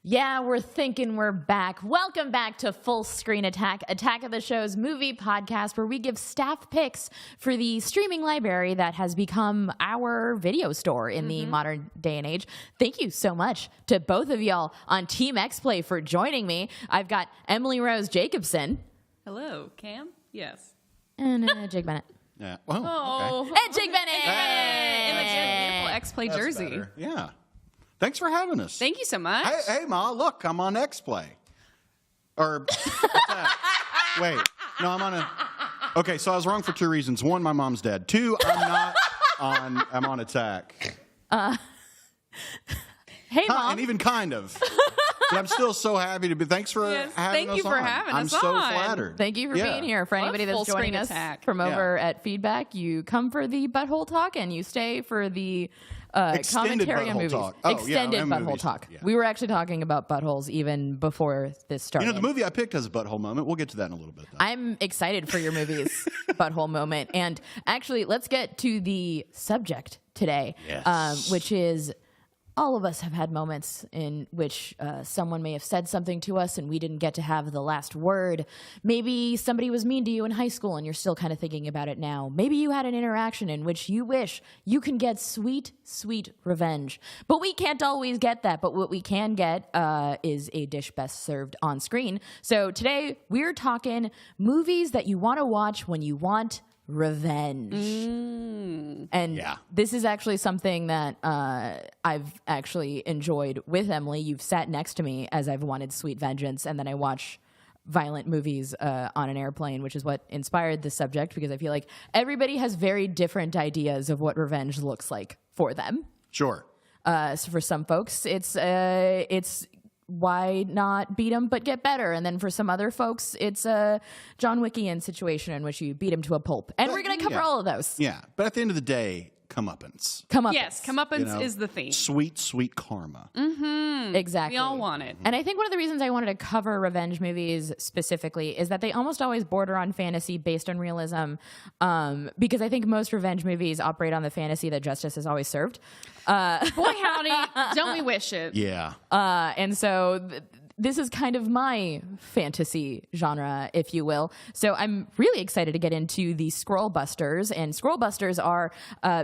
Yeah, we're thinking we're back. Welcome back to Full Screen Attack, Attack of the Show's movie podcast, where we give staff picks for the streaming library that has become our video store in the modern day and age. Thank you so much to both of y'all on Team X-Play for joining me. I've got Emily Rose Jacobsen. Hello, Cam? Yes. And Jake Bennett. Yeah. Well, okay. And Jake Bennett! In the beautiful X-Play That's jersey. better. Yeah. Thanks for having us. Thank you so much. Hey, Ma, look, I'm on X-Play. Or, what's that? Wait, no, I'm on a... Okay, so I was wrong for two reasons. One, my mom's dead. Two, I'm on Attack. Hey, Mom. And even kind of. But I'm still so happy to be... Thanks for having us on. Thank you for having us on. I'm so flattered. Thank you for being here. For anybody that's Full joining Screen us Attack. from over at Feedback, you come for the butthole talk and you stay for the commentary on movies. Talk. Oh, Extended butthole movies. talk. Yeah. We were actually talking about buttholes even before this started. You know, the movie I picked has a butthole moment. We'll get to that in a little bit, though. I'm excited for your movie's butthole moment. And actually, let's get to the subject today, Yes. which is... all of us have had moments in which someone may have said something to us and we didn't get to have the last word. Maybe somebody was mean to you in high school and you're still kind of thinking about it now. Maybe you had an interaction in which you wish you can get sweet, sweet revenge. But we can't always get that. But what we can get is a dish best served on screen. So today we're talking movies that you want to watch when you want revenge. And this is actually something that I've actually enjoyed with Emily. You've sat next to me as I've wanted sweet vengeance, and then I watch violent movies on an airplane, which is what inspired this subject, because I feel like everybody has very different ideas of what revenge looks like for them. Sure. So for some folks, it's why not beat them but get better? And then for some other folks, it's a John Wickian situation in which you beat him to a pulp. And we're going to cover all of those. Yeah, but at the end of the day, comeuppance. Yes, comeuppance is the theme. Sweet, sweet karma. Exactly. We all want it. And I think one of the reasons I wanted to cover revenge movies specifically is that they almost always border on fantasy based on realism, because I think most revenge movies operate on the fantasy that justice is always served. Boy, howdy, don't we wish it? Yeah. And so this is kind of my fantasy genre, if you will. So I'm really excited to get into the Scroll Busters. And Scroll Busters are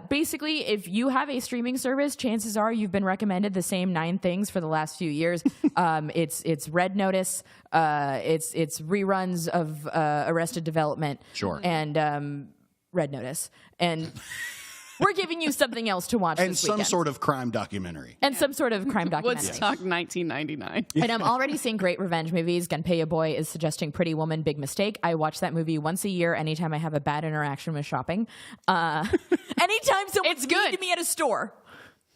basically, if you have a streaming service, chances are you've been recommended the same 9 things for the last few years. It's Red Notice. It's reruns of Arrested Development. Sure. And Red Notice. And... we're giving you something else to watch And this some weekend. sort of crime documentary. And some sort of crime documentary. Woodstock 1999. And I'm already seeing great revenge movies. Gunpei Boy is suggesting Pretty Woman, Big Mistake. I watch that movie once a year anytime I have a bad interaction with shopping. Anytime someone's mean to me at a store.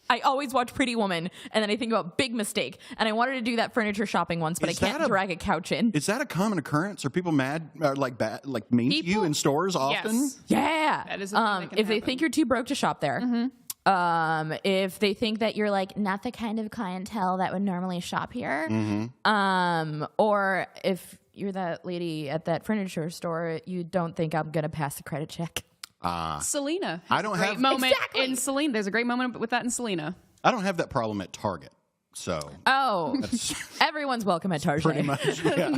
I always watch Pretty Woman, and then I think about Big Mistake. And I wanted to do that furniture shopping once, but I can't drag a couch in. Is that a common occurrence? Are people mad, like mean to you in stores often? Yes. Yeah. That is something that can if they happen. think you're too broke to shop there. If they think that you're like not the kind of clientele that would normally shop here. Or if you're that lady at that furniture store, you don't think I'm going to pass the credit check. Selena. I don't have moment Exactly. in Selena. There's a great moment with that in Selena. I don't have that problem at Target. So Everyone's welcome at Target. pretty much, yeah.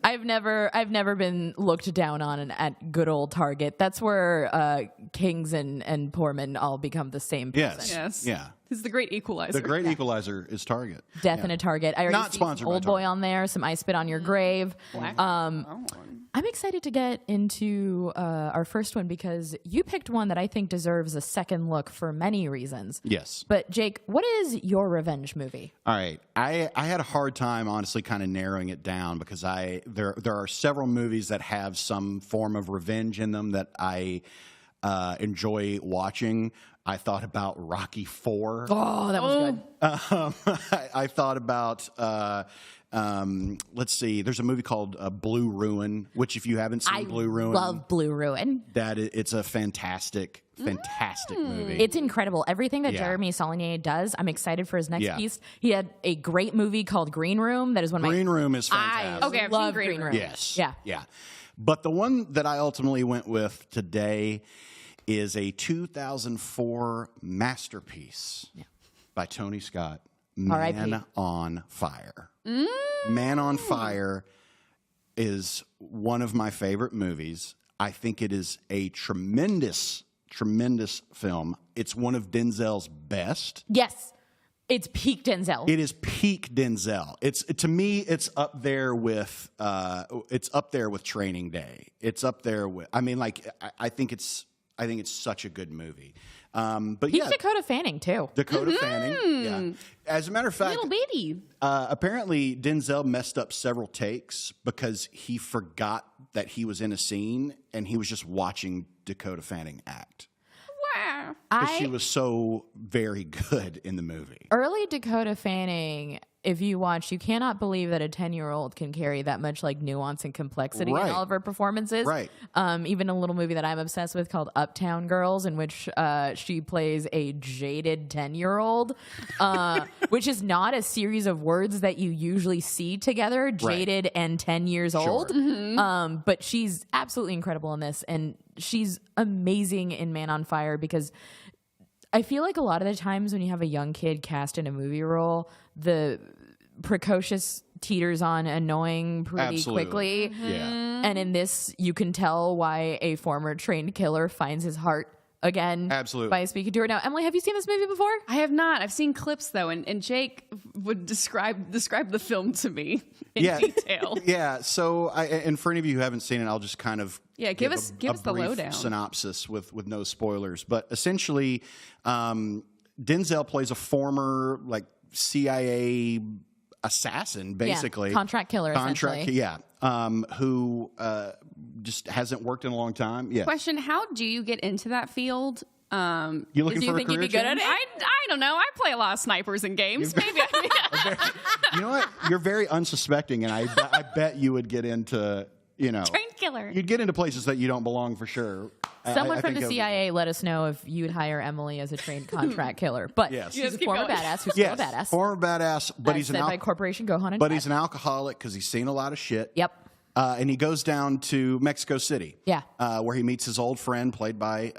I've never been looked down on at good old Target. That's where kings and poor men all become the same person. Yes. Yeah. This is the great equalizer. The great equalizer is Target. Death in a Target. I already Not see sponsored by Old Boy Target. on there. Some I Spit on Your Grave. I'm excited to get into our first one because you picked one that I think deserves a second look for many reasons. Yes. But Jake, what is your revenge movie? All right. I had a hard time, honestly, kind of narrowing it down because there are several movies that have some form of revenge in them that I enjoy watching. I thought about Rocky IV. Oh, that was good. I thought about, let's see, there's a movie called Blue Ruin, which if you haven't seen Blue Ruin. I love Blue Ruin. It's a fantastic movie. It's incredible. Everything that Yeah. Jeremy Saulnier does, I'm excited for his next Yeah. piece. He had a great movie called Green Room. That is one of Green Room is fantastic. I Okay, I've love seen Green Room. Yes. Yeah. Yeah. But the one that I ultimately went with today is a 2004 masterpiece by Tony Scott, R.I.P. Man on Fire. Man on Fire is one of my favorite movies. I think it is a tremendous film. It's one of Denzel's best. Yes. It's peak Denzel. It is peak Denzel. It's to me, it's up there with Training Day. It's up there with. I mean, like I think it's such a good movie. But Peak yeah, Dakota Fanning too. Dakota Fanning. Yeah. As a matter of fact, Little baby. apparently Denzel messed up several takes because he forgot that he was in a scene and he was just watching Dakota Fanning act. Wow. Because she was so very good in the movie. Early Dakota Fanning, if you watch, you cannot believe that a 10-year-old can carry that much like nuance and complexity in all of her performances. Right. Even a little movie that I'm obsessed with called Uptown Girls, in which she plays a jaded 10-year-old, which is not a series of words that you usually see together, jaded and 10 years old. But she's absolutely incredible in this, and she's amazing in Man on Fire because I feel like a lot of the times when you have a young kid cast in a movie role, the precocious teeters on annoying pretty quickly. Yeah. And in this, you can tell why a former trained killer finds his heart again by speaking to her. Now, Emily, have you seen this movie before? I have not. I've seen clips though, and Jake would describe the film to me in detail. Yeah. So, and for any of you who haven't seen it, I'll just kind of give us the brief lowdown synopsis with no spoilers. But essentially, Denzel plays a former like CIA assassin, basically contract killer, essentially. Who just hasn't worked in a long time. Yeah. Question: how do you get into that field? You looking do you for think a you'd career be good at change? it? I don't know. I play a lot of snipers in games. Maybe. You know what? You're very unsuspecting, and I bet you would get into, Trained killer. You'd get into places that you don't belong for sure. Someone I from think the CIA let us know if you'd hire Emily as a trained contract killer. But Yes. she's Yes, a keep former going. badass who's still a Yes, badass. former badass, but he's said by Corporation Go Hunt and but Fight. he's an alcoholic because he's seen a lot of shit. Yep. And he goes down to Mexico City. Yeah. Where he meets his old friend, played by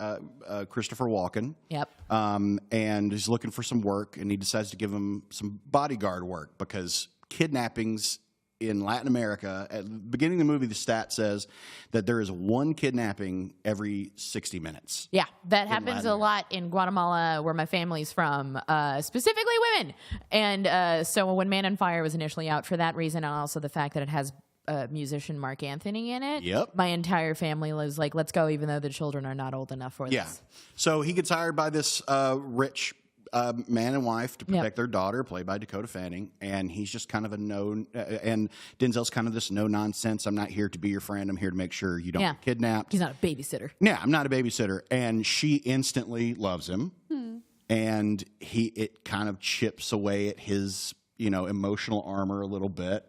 Christopher Walken. Yep. And he's looking for some work, and he decides to give him some bodyguard work because kidnappings in Latin America, at the beginning of the movie, the stat says that there is one kidnapping every 60 minutes. Yeah, that happens a lot in Guatemala, where my family's from, specifically women. And so when Man on Fire was initially out for that reason, and also the fact that it has musician Mark Anthony in it, Yep. my entire family was like, let's go, even though the children are not old enough for Yeah. this. So he gets hired by this rich man and wife to protect their daughter, played by Dakota Fanning, and he's just kind of and Denzel's kind of this no-nonsense, I'm not here to be your friend, I'm here to make sure you don't get kidnapped. He's not a babysitter. Yeah, I'm not a babysitter. And she instantly loves him, and it kind of chips away at his, emotional armor a little bit.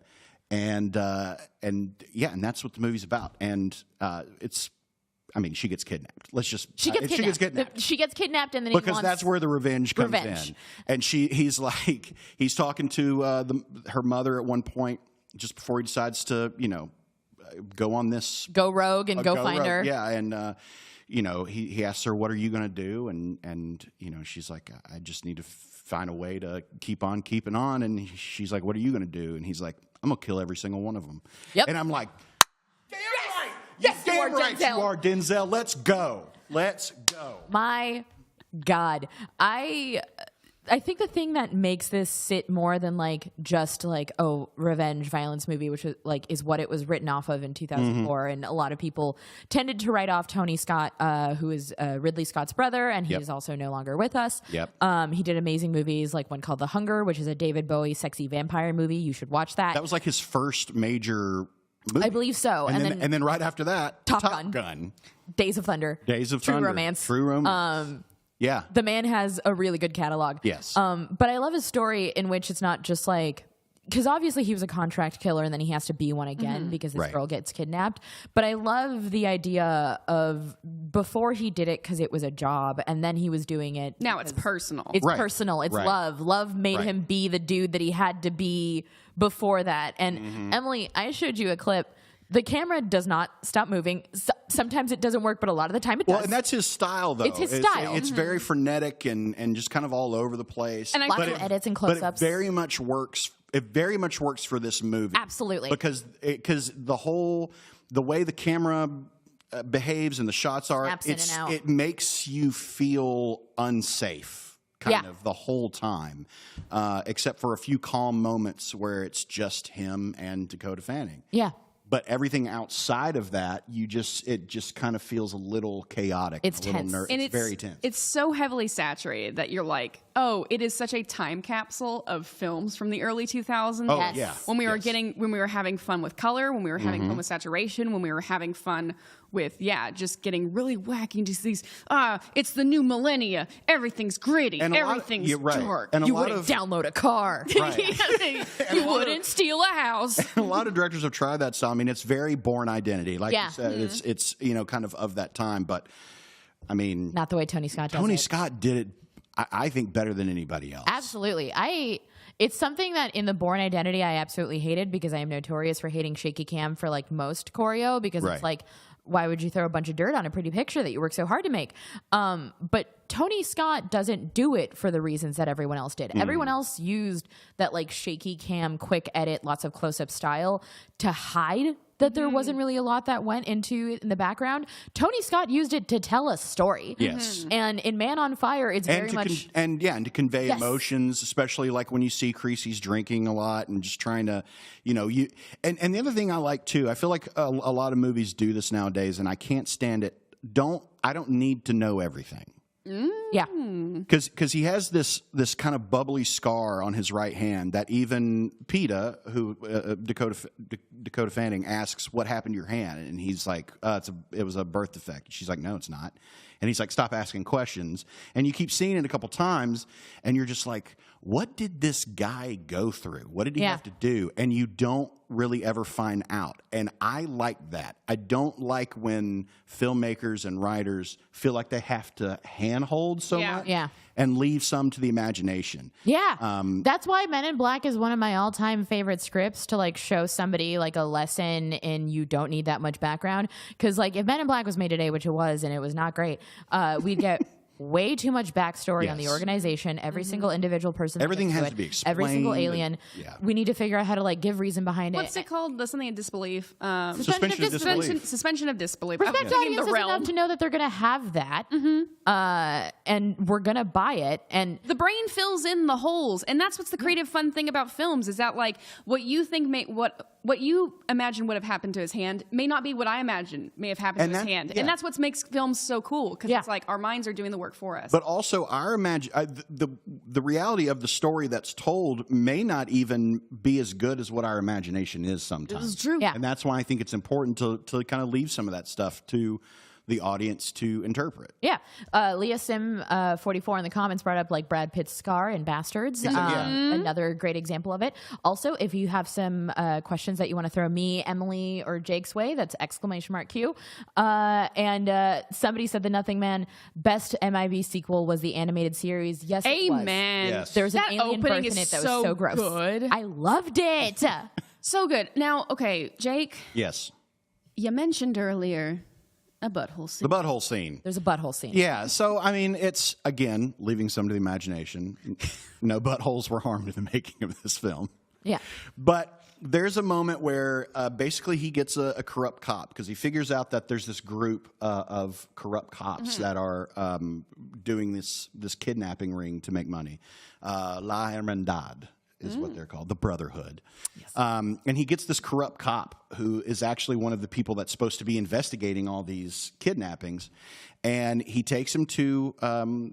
And that's what the movie's about. And she gets kidnapped. She gets kidnapped. She gets kidnapped, and then because that's where the revenge comes in. And he's talking to her mother at one point just before he decides to go rogue and go find her. Yeah, and he asks her, "What are you going to do?" And she's like, "I just need to find a way to keep on keeping on." And she's like, "What are you going to do?" And he's like, "I'm going to kill every single one of them." Yep. And I'm like, Yes, you are right, Denzel. you are Denzel. Let's go. My God. I think the thing that makes this sit more than just revenge violence movie, which is what it was written off of in 2004, and a lot of people tended to write off Tony Scott, who is Ridley Scott's brother, and he is also no longer with us. Yep. He did amazing movies like one called The Hunger, which is a David Bowie sexy vampire movie. You should watch that. That was his first major movie. I believe so. And then right after that, Top Gun. Days of Thunder. True Romance. True Romance. Yeah. The man has a really good catalog. Yes. But I love his story in which it's not just because obviously he was a contract killer and then he has to be one again because this girl gets kidnapped. But I love the idea of before he did it because it was a job, and then he was doing it. Now it's personal. It's personal. It's love. Love made him be the dude that he had to be before that. And Emily, I showed you a clip. The camera does not stop moving. Sometimes it doesn't work, but a lot of the time it does. Well, and that's his style, though. It's his style. It's very frenetic and just kind of all over the place. And Lots of edits and close-ups. But it very much works. It very much works for this movie. Absolutely. Because the way the camera behaves and the shots are, Snaps in and out. It makes you feel unsafe. Kind of the whole time, except for a few calm moments where it's just him and Dakota Fanning. Yeah. But everything outside of that, it just kind of feels a little chaotic. It's tense. And it's very tense. It's so heavily saturated that you're like, oh, it is such a time capsule of films from the early 2000s. Oh, Yes. yeah. When we were having fun with color, when we were having fun with saturation, when we were having fun with, just getting really wacky into these, it's the new millennia. Everything's gritty. Everything's dark. And You wouldn't download a car. Right. You wouldn't steal a house. A lot of directors have tried that style. I mean, it's very Born Identity. Like you said, it's kind of that time. But, I mean... Not the way Tony Scott does it. Tony Scott did it, I think, better than anybody else. Absolutely. It's something that in the Born Identity I absolutely hated because I am notorious for hating shaky cam for like most choreo because it's like, why would you throw a bunch of dirt on a pretty picture that you work so hard to make? But Tony Scott doesn't do it for the reasons that everyone else did. Everyone else used that like shaky cam, quick edit, lots of close-up style to hide that there wasn't really a lot that went into it in the background. Tony Scott used it to tell a story. Yes. And in Man on Fire, it's very much... and to convey emotions, especially like when you see Creasy's drinking a lot and just trying to, and the other thing I like too, I feel like a lot of movies do this nowadays and I can't stand it. I don't need to know everything. Yeah. Because he has this kind of bubbly scar on his right hand that even PETA, who Dakota Fanning, asks, what happened to your hand? And he's like, it was a birth defect. She's like, no, it's not. And he's like, stop asking questions. And you keep seeing it a couple times, and you're just like, what did this guy go through? What did he have to do? And you don't really ever find out. And I like that. I don't like when filmmakers and writers feel like they have to handhold so much and leave some to the imagination. Yeah. That's why Men in Black is one of my all-time favorite scripts to like show somebody like a lesson in you don't need that much background. Because like if Men in Black was made today, which it was, and it was not great, we'd get way too much backstory on the organization. Every single individual person. Everything has to be explained. Every single alien. We need to figure out how to like give reason behind it. What's it called? Something of disbelief. Suspension of disbelief. Suspension of disbelief. Respect audiences enough to know that they're going to have that, and we're going to buy it. And the brain fills in the holes, and that's what's the creative fun thing about films is that like what you think what you imagine would have happened to his hand may not be what I imagine may have happened to his hand, and that's what makes films so cool because it's like our minds are doing the work for us. But also, the reality of the story that's told may not even be as good as what our imagination is sometimes. This is true. Yeah. And that's why I think it's important to kind of leave some of that stuff to the audience to interpret. Yeah. Leah Sim 44 in the comments brought up like Brad Pitt's scar in Bastards. Another great example of it. Also, if you have some questions that you want to throw me, Emily, or Jake's way, that's !Q. And somebody said The Nothing Man best MIB sequel was the animated series. Yes, it was. Amen. Yes. There's an That alien birth opening in is it that so was so gross. good. I loved it. So good. Now, okay, Jake, Yes. you mentioned earlier a butthole scene. The butthole scene. There's a butthole scene. Yeah, so I mean, it's again leaving some to the imagination. No buttholes were harmed in the making of this film. Yeah. But there's a moment where basically he gets a corrupt cop because he figures out that there's this group of corrupt cops that are doing this kidnapping ring to make money. La Hermandad is what they're called, the Brotherhood. Yes. And he gets this corrupt cop who is actually one of the people that's supposed to be investigating all these kidnappings. And he takes him to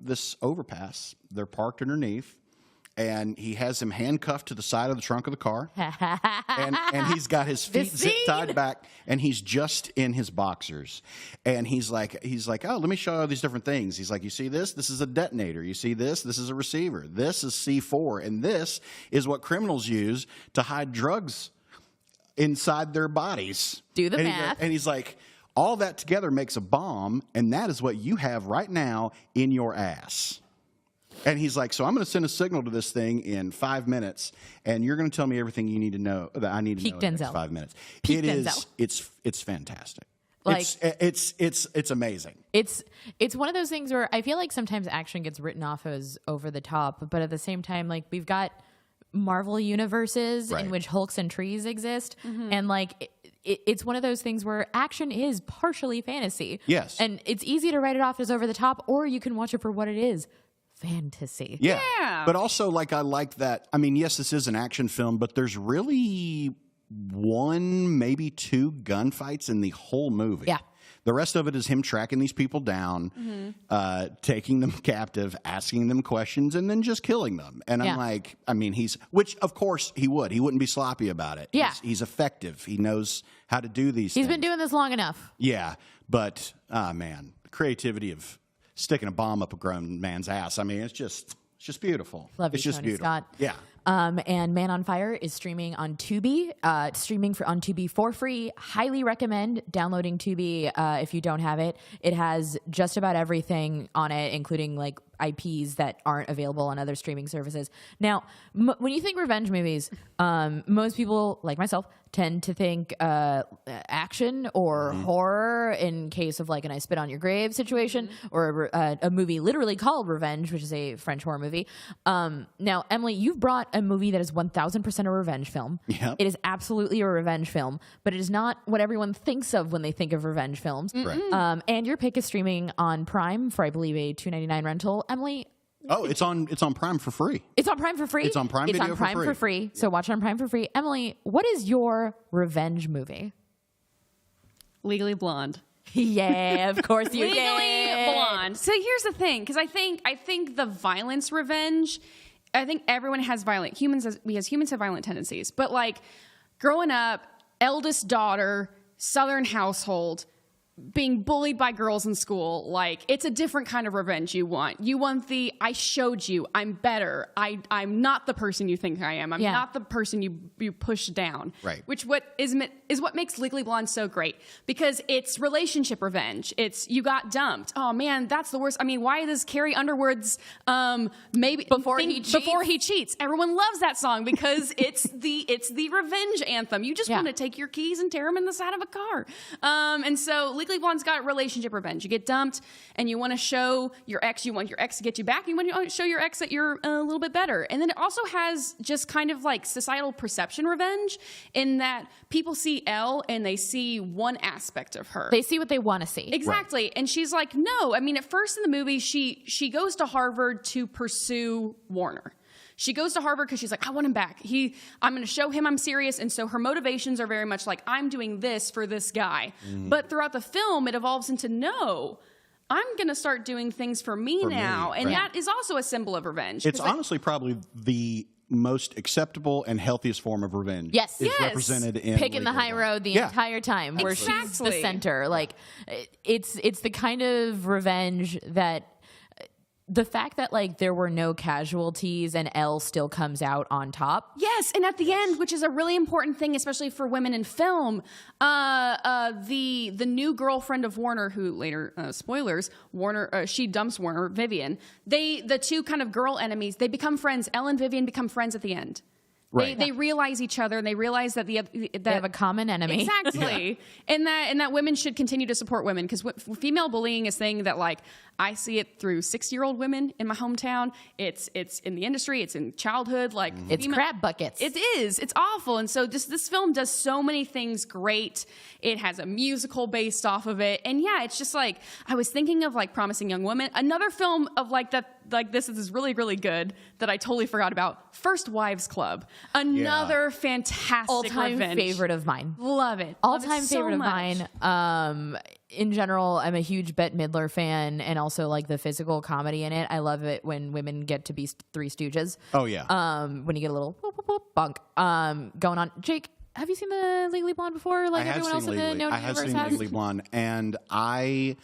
this overpass. They're parked underneath. And he has him handcuffed to the side of the trunk of the car. and he's got his feet zip-tied back, and he's just in his boxers. And he's like, oh, let me show you all these different things. He's like, you see this? This is a detonator. You see this? This is a receiver. This is C4. And this is what criminals use to hide drugs inside their bodies. Do the math. And he's like, all that together makes a bomb, and that is what you have right now in your ass. And he's like, so I'm going to send a signal to this thing in 5 minutes, and you're going to tell me everything you need to know that I need to know in the next 5 minutes. Peak Denzel. It's fantastic. Like, it's amazing. It's one of those things where I feel like sometimes action gets written off as over the top, but at the same time, like, we've got Marvel universes in which Hulks and trees exist, and like it's one of those things where action is partially fantasy. Yes, and it's easy to write it off as over the top, or you can watch it for what it is. Fantasy. Yeah. But also, like, I like that. I mean, yes, this is an action film, but there's really 1, maybe 2 gunfights in the whole movie. Yeah. The rest of it is him tracking these people down, taking them captive, asking them questions, and then just killing them. And I'm like, I mean, which of course he would. He wouldn't be sloppy about it. Yeah. He's effective. He knows how to do these things. He's been doing this long enough. Yeah. But, man, the creativity of sticking a bomb up a grown man's ass. I mean, it's just beautiful. Love you, it's just Tony beautiful. Scott. Yeah. And Man on Fire is streaming on Tubi. On Tubi for free. Highly recommend downloading Tubi if you don't have it. It has just about everything on it, including like IPs that aren't available on other streaming services. Now, when you think revenge movies, most people, like myself, tend to think action or horror in case of like an I Spit on Your Grave situation, or a movie literally called Revenge, which is a French horror movie. Now, Emily, you've brought a movie that is 1000% a revenge film. Yep. It is absolutely a revenge film, but it is not what everyone thinks of when they think of revenge films. Right. And your pick is streaming on Prime for, I believe, a $2.99 rental. Emily, oh, it's on Prime for free. it's on Prime for free? It's on Prime It's Video on Prime for free. So watch it on Prime for free. Emily, what is your revenge movie? Legally Blonde. Yeah, of course you Legally did. Blonde. So here's the thing, because I think the violence revenge. I think everyone has humans have violent tendencies, but like growing up, eldest daughter, Southern household, being bullied by girls in school, like, it's a different kind of revenge you want. You want the, I showed you, I'm better. I'm not the person you think I am. I'm not the person you push down. Right. Which is what makes Legally Blonde so great, because it's relationship revenge. It's, you got dumped. Oh man, that's the worst. I mean, why does Carrie Underwood's Before he cheats? Everyone loves that song because it's the revenge anthem. You just want to take your keys and tear them in the side of a car. And so Legally Blonde's got relationship revenge. You get dumped and you want to show your ex, you want your ex to get you back, you want to show your ex that you're a little bit better. And then it also has just kind of like societal perception revenge, in that people see Elle and they see one aspect of her. They see what they want to see. Exactly. Right. And she's like, no. I mean, at first in the movie, she goes to Harvard to pursue Warner. She goes to Harvard because she's like, I want him back. I'm going to show him I'm serious. And so her motivations are very much like, I'm doing this for this guy. But throughout the film, it evolves into, no, I'm going to start doing things for me now. And that is also a symbol of revenge. It's honestly probably the most acceptable and healthiest form of revenge. Yes. Is represented in picking the high road the entire time, where she's the center. Like, it's the kind of revenge that, the fact that like there were no casualties and Elle still comes out on top. Yes, and at the end, which is a really important thing, especially for women in film, the new girlfriend of Warner, who later, spoilers, Warner, she dumps Warner, Vivian. The two kind of girl enemies, they become friends. Elle and Vivian become friends at the end. Right. They realize each other, and they realize that they have a common enemy. Exactly. And that women should continue to support women, because female bullying is thing that, like, I see it through 6-year-old women in my hometown. It's in the industry. It's in childhood. Like, it's crab buckets. It is. It's awful. And so this film does so many things great. It has a musical based off of it. And yeah, it's just like, I was thinking of like Promising Young Woman. Another film of like that, like this is really, really good that I totally forgot about. First Wives Club. Another fantastic all-time revenge. favorite of mine. Love it. All-time favorite of mine. In general, I'm a huge Bette Midler fan, and also like the physical comedy in it. I love it when women get to be Three Stooges. Oh yeah. When you get a little whoop, whoop, whoop, bunk going on. Jake, have you seen the Legally Blonde before? Like everyone else in the known universe has? I have seen Legally Blonde, and I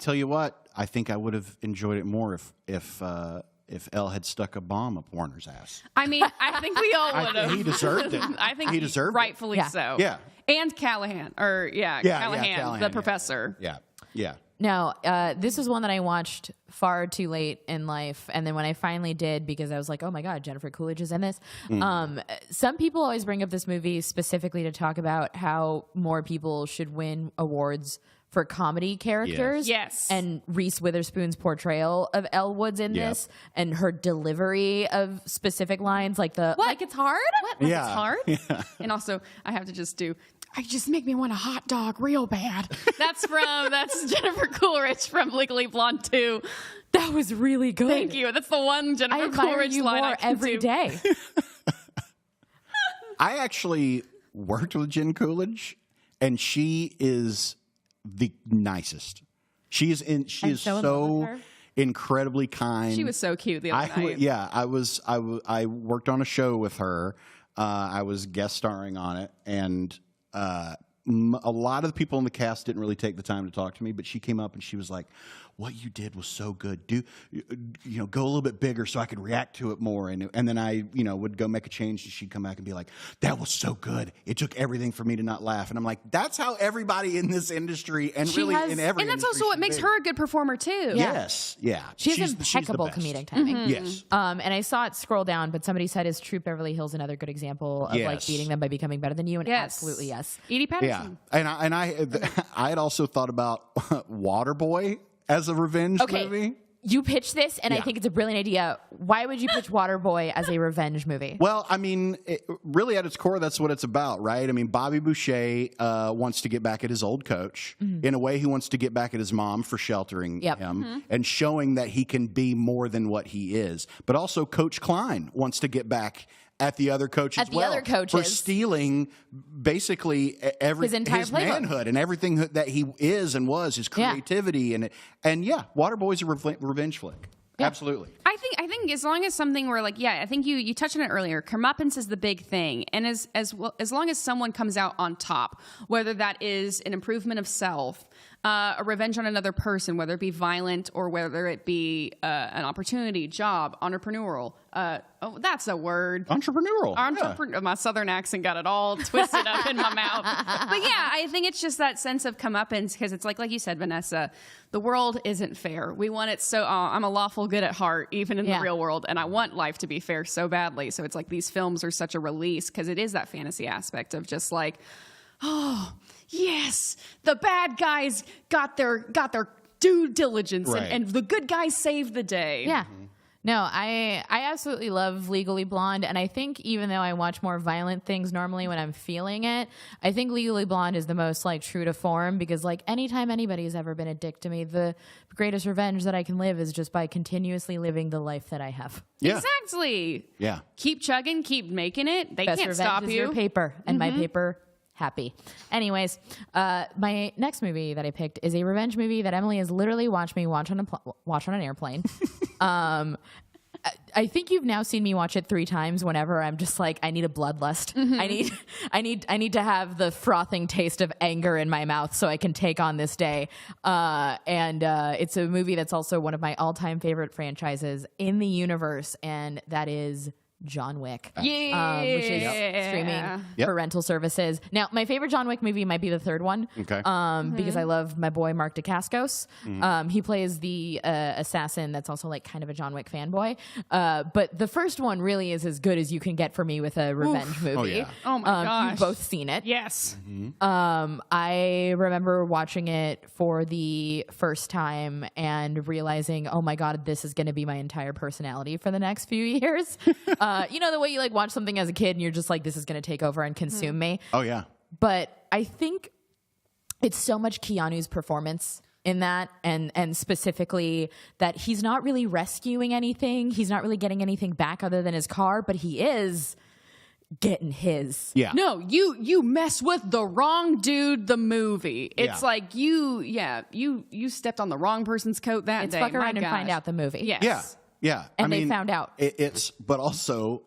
tell you what, I think I would have enjoyed it more if Elle had stuck a bomb up Warner's ass. I mean, I think we all would have. He deserved it. I think he deserved rightfully it. so. Yeah. And Callahan, Callahan, the professor. Yeah. No, this is one that I watched far too late in life. And then when I finally did, because I was like, oh my God, Jennifer Coolidge is in this. Some people always bring up this movie specifically to talk about how more people should win awards for comedy characters. Yes. And Reese Witherspoon's portrayal of Elle Woods in this, and her delivery of specific lines like like it's hard? What? Like it's hard? Yeah. And also, I have to just make me want a hot dog real bad. That's Jennifer Coolidge from Legally Blonde 2. That was really good. Thank you. That's the one Jennifer I admire Coolidge you line more I can every do. day. I actually worked with Jen Coolidge, and she is the nicest. She is so incredibly kind. She was so cute the other night. Yeah, I worked on a show with her. I was guest starring on it, and a lot of the people in the cast didn't really take the time to talk to me, but she came up and she was like, what you did was so good. Go a little bit bigger so I could react to it more. And then I, would go make a change, and she'd come back and be like, that was so good. It took everything for me to not laugh. And I'm like, that's how everybody in this industry and in every and that's also what makes her a good performer too. Yes. Yeah. She has impeccable comedic timing. Yes. And I saw it scroll down, but somebody said, is Troop Beverly Hills another good example of like beating them by becoming better than you? And absolutely yes. Edie Patterson. Yeah. And I had also thought about Waterboy as a revenge movie. You pitched this, and I think it's a brilliant idea. Why would you pitch Waterboy as a revenge movie? Well, I mean, really at its core, that's what it's about, right? I mean, Bobby Boucher wants to get back at his old coach. In a way, he wants to get back at his mom for sheltering him and showing that he can be more than what he is. But also, Coach Klein wants to get back at the other coach as well. Other coaches. For stealing basically his manhood and everything that he is and was, his creativity. And Waterboy's a revenge flick. Yeah. Absolutely. I think as long as something where I think you touched on it earlier, comeuppance is the big thing. And as long as someone comes out on top, whether that is an improvement of self, a revenge on another person, whether it be violent or whether it be an opportunity, job, entrepreneurial. That's a word. Entrepreneurial. My southern accent got it all twisted up in my mouth. But yeah, I think it's just that sense of comeuppance, because it's like you said, Vanessa, the world isn't fair. We want it so. I'm a lawful good at heart, even in the real world, and I want life to be fair so badly. So it's like these films are such a release, because it is that fantasy aspect of just like, oh yes, the bad guys got their due diligence, and the good guys saved the day. Yeah. No, I absolutely love Legally Blonde, and I think even though I watch more violent things normally when I'm feeling it, I think Legally Blonde is the most true to form, because anytime anybody's ever been a dick to me, the greatest revenge that I can live is just by continuously living the life that I have. Yeah. Exactly. Yeah. Keep chugging, keep making it. They Best can't stop is you. Your paper, and my paper happy. Anyways, my next movie that I picked is a revenge movie that Emily has literally watched me watch on an airplane. I think you've now seen me watch it 3 times whenever I'm just I need a bloodlust. I need to have the frothing taste of anger in my mouth so I can take on this day. And it's a movie that's also one of my all-time favorite franchises in the universe, and that is John Wick, which is streaming for rental services. Now, my favorite John Wick movie might be the third one, because I love my boy Mark Dacascos. He plays the assassin that's also kind of a John Wick fanboy. But the first one really is as good as you can get for me with a revenge movie. Oh, yeah. Oh my gosh. You've both seen it. Yes. I remember watching it for the first time and realizing, oh my God, this is going to be my entire personality for the next few years. The way you watch something as a kid and you're just this is going to take over and consume me. Oh yeah. But I think it's so much Keanu's performance in that, and specifically that he's not really rescuing anything. He's not really getting anything back other than his car, but he is getting his. Yeah. No, you mess with the wrong dude, the movie. It's you stepped on the wrong person's coat that it's day. Fuck around and find out the movie. Yes. Yeah. Yeah. And they found out. But also,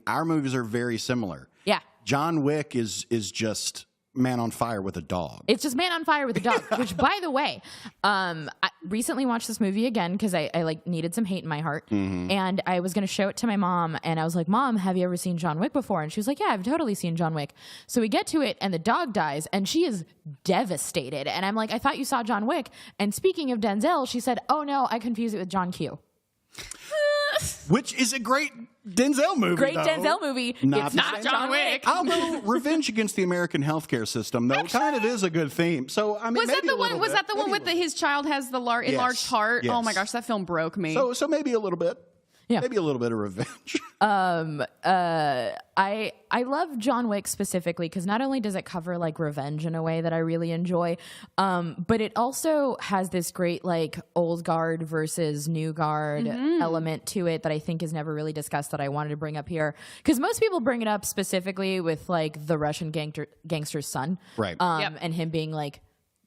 our movies are very similar. Yeah. John Wick is just Man on Fire with a dog. It's just Man on Fire with a dog, which, by the way, I recently watched this movie again because I like needed some hate in my heart. And I was going to show it to my mom. And I was like, Mom, have you ever seen John Wick before? And she was like, yeah, I've totally seen John Wick. So we get to it and the dog dies and she is devastated. And I'm like, I thought you saw John Wick. And speaking of Denzel, she said, oh, no, I confused it with John Q. Which is a great Denzel movie. Great though. Denzel movie. It's not John Wick. Although Revenge Against the American Healthcare System, though, kind of is a good theme. So I mean, was that the one? Was that the one with his child has the enlarged heart? Yes. Oh my gosh, that film broke me. So maybe a little bit. Yeah. Maybe a little bit of revenge. I love John Wick specifically because not only does it cover like revenge in a way that I really enjoy, but it also has this great like old guard versus new guard element to it that I think is never really discussed that I wanted to bring up here. Because most people bring it up specifically with like the Russian gangster's son. Right. And him being like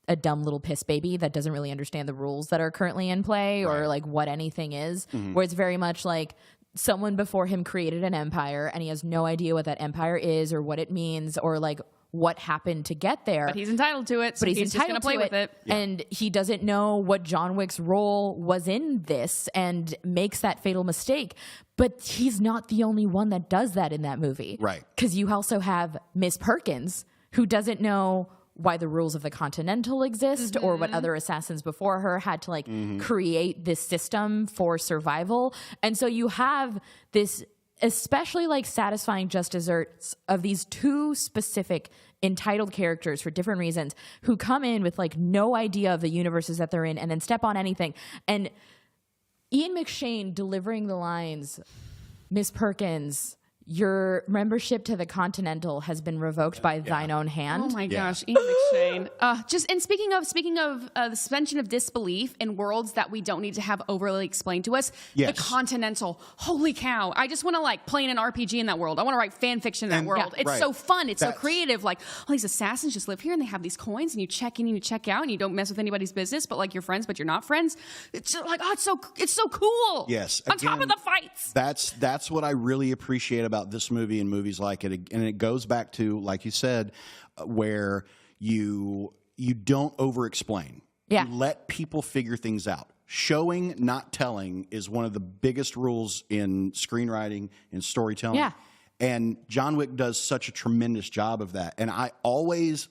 a dumb little piss baby that doesn't really understand the rules that are currently in play or like what anything is, where it's very much like someone before him created an empire and he has no idea what that empire is or what it means or like what happened to get there. But he's entitled to it, so he's just going to play with it. Yeah. And he doesn't know what John Wick's role was in this and makes that fatal mistake. But he's not the only one that does that in that movie. Right. Because you also have Miss Perkins, who doesn't know why the rules of the Continental exist or what other assassins before her had to like create this system for survival. And so you have this especially like satisfying just desserts of these two specific entitled characters for different reasons who come in with like no idea of the universes that they're in and then step on anything. And Ian McShane delivering the lines, Miss Perkins, your membership to the Continental has been revoked by thine own hand. Oh my gosh, Ian McShane. And speaking of the suspension of disbelief in worlds that we don't need to have overly explained to us, the Continental. Holy cow! I just want to like play in an RPG in that world. I want to write fan fiction in that world. It's so fun. It's so creative. Like all these assassins just live here and they have these coins and you check in and you check out and you don't mess with anybody's business, but like you're friends, but you're not friends. It's just like it's so cool. Yes. On top of the fights. That's what I really appreciate about this movie and movies like it, and it goes back to, like you said, where you don't over-explain. Yeah. You let people figure things out. Showing, not telling, is one of the biggest rules in screenwriting and storytelling. Yeah. And John Wick does such a tremendous job of that. And I love.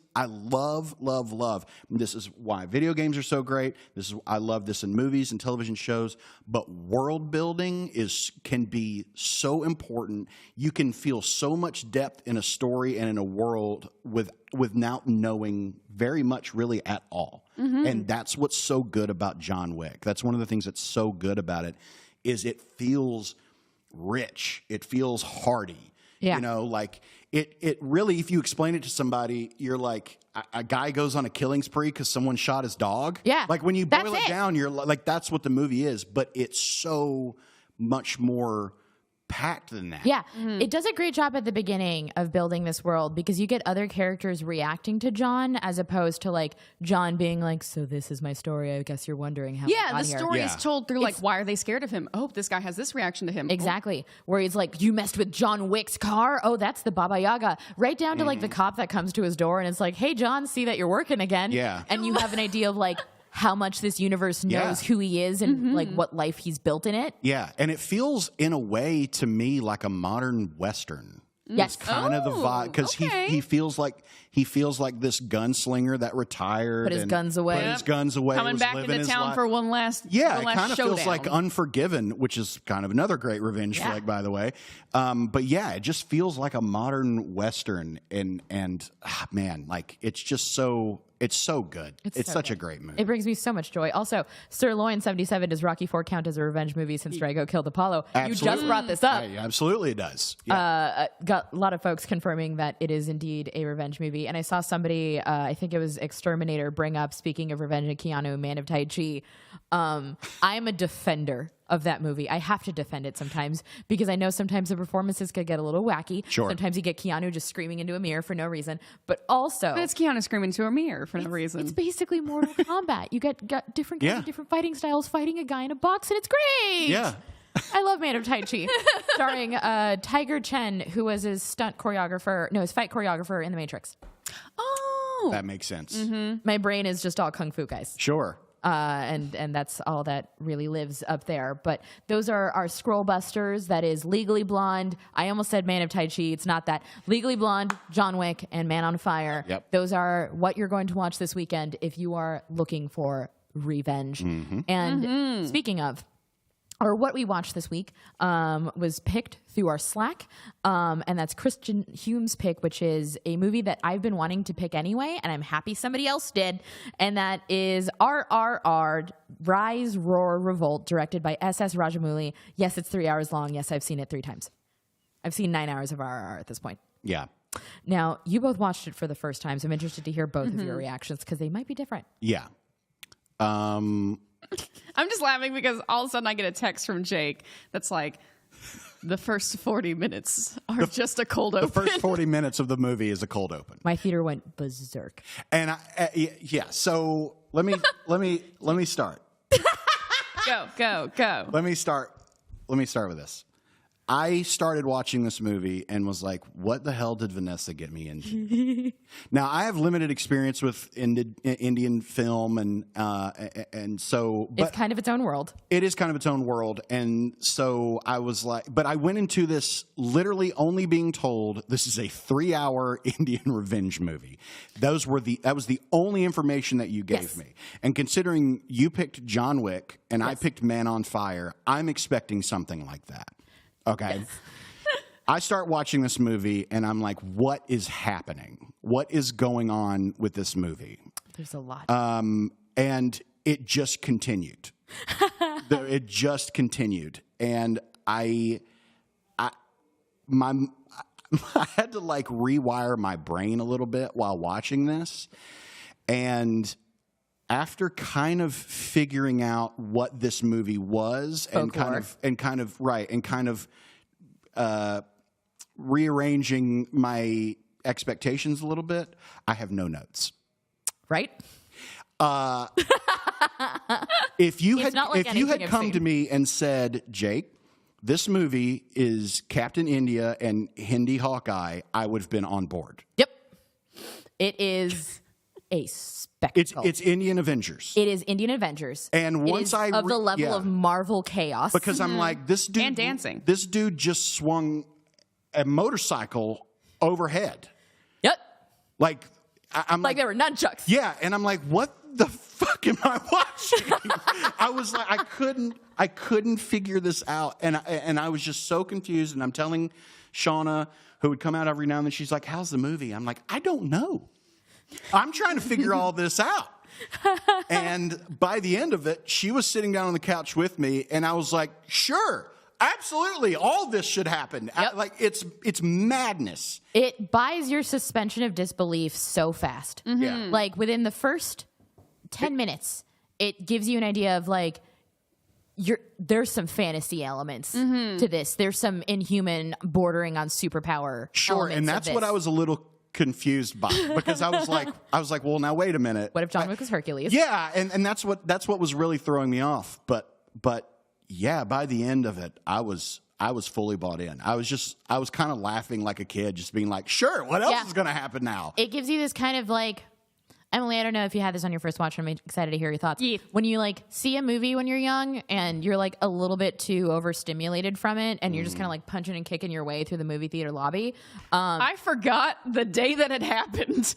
This is why video games are so great. I love this in movies and television shows. But world building can be so important. You can feel so much depth in a story and in a world without knowing very much really at all. And that's what's so good about John Wick. That's one of the things that's so good about it is it feels rich. It feels hearty. Yeah. You know, like it really, if you explain it to somebody, you're like, a guy goes on a killing spree because someone shot his dog. Yeah. Like when you boil it down, you're like, that's what the movie is. But it's so much more packed than that. Yeah. It does a great job at the beginning of building this world because you get other characters reacting to John as opposed to like John being like, so this is my story. I guess you're wondering how I got the here. story is told through like, why are they scared of him? Oh, this guy has this reaction to him. Exactly. Where he's like, you messed with John Wick's car? Oh, that's the Baba Yaga. Right down to like the cop that comes to his door and it's like, hey, John, see that you're working again. Yeah. And you have an idea of like how much this universe knows who he is and like what life he's built in it. Yeah. And it feels in a way to me like a modern Western. Yes. It's kind of the vibe because he feels like this gunslinger that retired. Put his guns away. Put his guns away. Coming back into town for one last it kind of feels like Unforgiven, which is kind of another great revenge flick, by the way. But yeah, it just feels like a modern Western, and man, like it's just so. It's so good. It's so such good. a great movie. It brings me so much joy. Also, Sirloin 77, does Rocky IV count as a revenge movie since Drago killed Apollo? Absolutely. You just brought this up. Yeah, absolutely it does. Yeah. Got a lot of folks confirming that it is indeed a revenge movie. And I saw somebody, I think it was Exterminator, bring up, speaking of Revenge of Keanu, Man of Tai Chi. I am a defender of that movie. I have to defend it sometimes because I know sometimes the performances could get a little wacky. Sure. Sometimes you get Keanu just screaming into a mirror for no reason. But also... But it's Keanu screaming into a mirror for no reason. It's basically Mortal Kombat. You got different kinds of different fighting styles fighting a guy in a box, and it's great! Yeah. I love Man of Tai Chi, starring Tiger Chen, who was his fight choreographer in The Matrix. Oh, that makes sense. My brain is just all kung fu guys. Sure. And that's all that really lives up there. But those are our scroll busters. That is Legally Blonde. I almost said Man of Tai Chi. It's not that. Legally Blonde, John Wick, and Man on Fire. Yep. Those are what you're going to watch this weekend if you are looking for revenge. And speaking of, or what we watched this week was picked through our Slack, and that's Christian Hume's pick, which is a movie that I've been wanting to pick anyway, and I'm happy somebody else did, and that is RRR, Rise, Roar, Revolt, directed by S.S. Rajamouli. Yes, it's 3 hours long. Yes, I've seen it 3 times. I've seen 9 hours of RRR at this point. Yeah. Now, you both watched it for the first time, so I'm interested to hear both of your reactions, because they might be different. Yeah. I'm just laughing because all of a sudden I get a text from Jake that's like, the first 40 minutes are just a cold open. The first 40 minutes of the movie is a cold open. My theater went berserk. And yeah, so let me start. Go. Let me start with this. I started watching this movie and was like, what the hell did Vanessa get me into? Now, I have limited experience with Indian film, and so... But it's kind of its own world. It is kind of its own world. And so I was like... But I went into this literally only being told this is a 3-hour Indian revenge movie. That was the only information that you gave me. And considering you picked John Wick and I picked Man on Fire, I'm expecting something like that. Okay. Yes. I start watching this movie and I'm like, what is happening? What is going on with this movie? There's a lot. And it just continued. It just continued. And I had to like rewire my brain a little bit while watching this. And after kind of figuring out what this movie was and kind of rearranging my expectations a little bit, I have no notes. Right? If you had come to me and said, Jake, this movie is Captain India and Hindi Hawkeye, I would have been on board. Yep. It is a spectacle. It's Indian Avengers. It is Indian Avengers. And once of the level of Marvel chaos. Because I'm like, this dude... And dancing. This dude just swung a motorcycle overhead. Yep. Like, I'm like there were nunchucks. Yeah, and I'm like, what the fuck am I watching? I was like, I couldn't figure this out. And I was just so confused. And I'm telling Shauna, who would come out every now and then, she's like, how's the movie? I'm like, I don't know. I'm trying to figure all this out. And by the end of it, she was sitting down on the couch with me, and I was like, sure, absolutely, all this should happen. Yep. Like, it's madness. It buys your suspension of disbelief so fast. Mm-hmm. Yeah. Like, within the first 10 minutes, it gives you an idea of, like, there's some fantasy elements to this. There's some inhuman bordering on superpower Sure, and that's what I was a little confused by, because I was like, well, now wait a minute. What if John Wick was Hercules? Yeah, and that's what was really throwing me off. But yeah, by the end of it, I was fully bought in. I was kind of laughing like a kid, just being like, sure, what else is going to happen now? It gives you this kind of like, Emily, I don't know if you had this on your first watch. I'm excited to hear your thoughts. Yeah. When you like see a movie when you're young and you're like a little bit too overstimulated from it, and you're just kind of like punching and kicking your way through the movie theater lobby. I forgot the day that it happened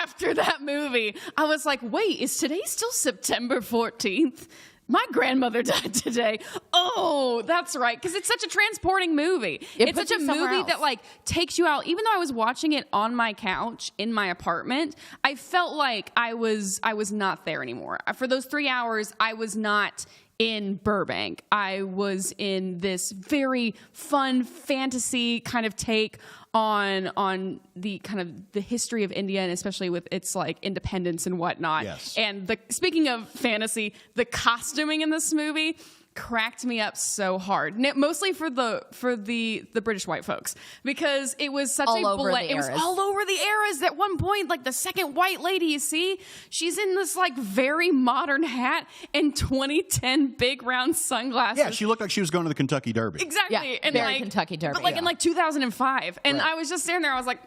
after that movie. I was like, wait, is today still September 14th? My grandmother died today. Oh, that's right. Because it's such a transporting movie. It's such a movie that like takes you out. Even though I was watching it on my couch in my apartment, I felt like I was not there anymore. For those 3 hours, I was not in Burbank. I was in this very fun fantasy kind of take on the kind of the history of India, and especially with its like independence and whatnot. Yes. And speaking of fantasy, the costuming in this movie cracked me up so hard. Mostly for the British white folks, because it was such it was all over the eras. At one point, like the second white lady you see, she's in this like very modern hat and 2010 big round sunglasses. Yeah, she looked like she was going to the Kentucky Derby. Exactly. Yeah, and very like Kentucky Derby. But like in like 2005. And Right. I was just standing there, I was like,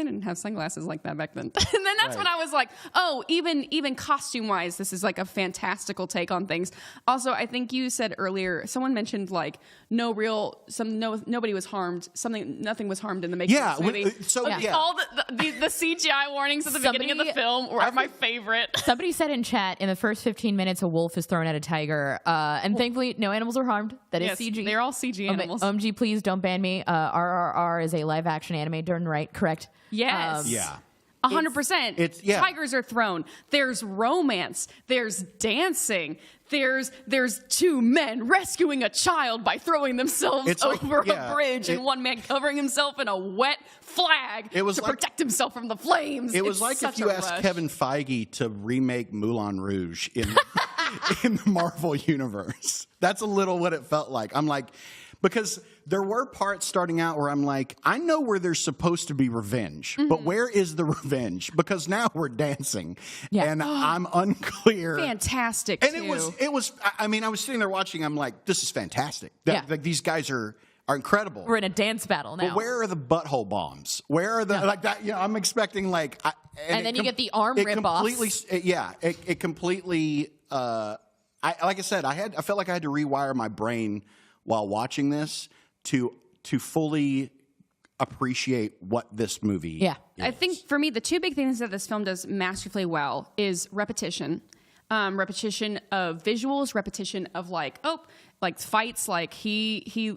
didn't have sunglasses like that back then. And then that's when I was like, oh, even costume-wise, this is like a fantastical take on things. Also, I think you said earlier, someone mentioned like nobody was harmed, nothing was harmed in the making of this movie. All the CGI warnings at the beginning of the film are my favorite. Somebody said in chat, in the first 15 minutes, a wolf is thrown at a tiger, and thankfully, no animals are harmed. That is CG. They're all CG animals. OMG, please don't ban me. RRR is a live-action anime, darn right, correct? Yes. 100%. Tigers are thrown. There's romance. There's dancing. There's two men rescuing a child by throwing themselves over a bridge, and one man covering himself in a wet flag to protect himself from the flames. It was like if you asked Kevin Feige to remake Moulin Rouge in the Marvel universe. That's a little what it felt like. I'm like, because there were parts starting out where I'm like, I know where there's supposed to be revenge, but where is the revenge? Because now we're dancing, and I'm unclear. Fantastic, and it was. I mean, I was sitting there watching. I'm like, this is fantastic. Like these guys are incredible. We're in a dance battle now. But where are the butthole bombs? Where are the like that? You know, I'm expecting like, and then you get the arm rip-offs. It completely. Like I said, I felt like I had to rewire my brain while watching this to fully appreciate what this movie is. I think for me, the two big things that this film does masterfully well is repetition. Repetition of visuals, repetition of like fights, like he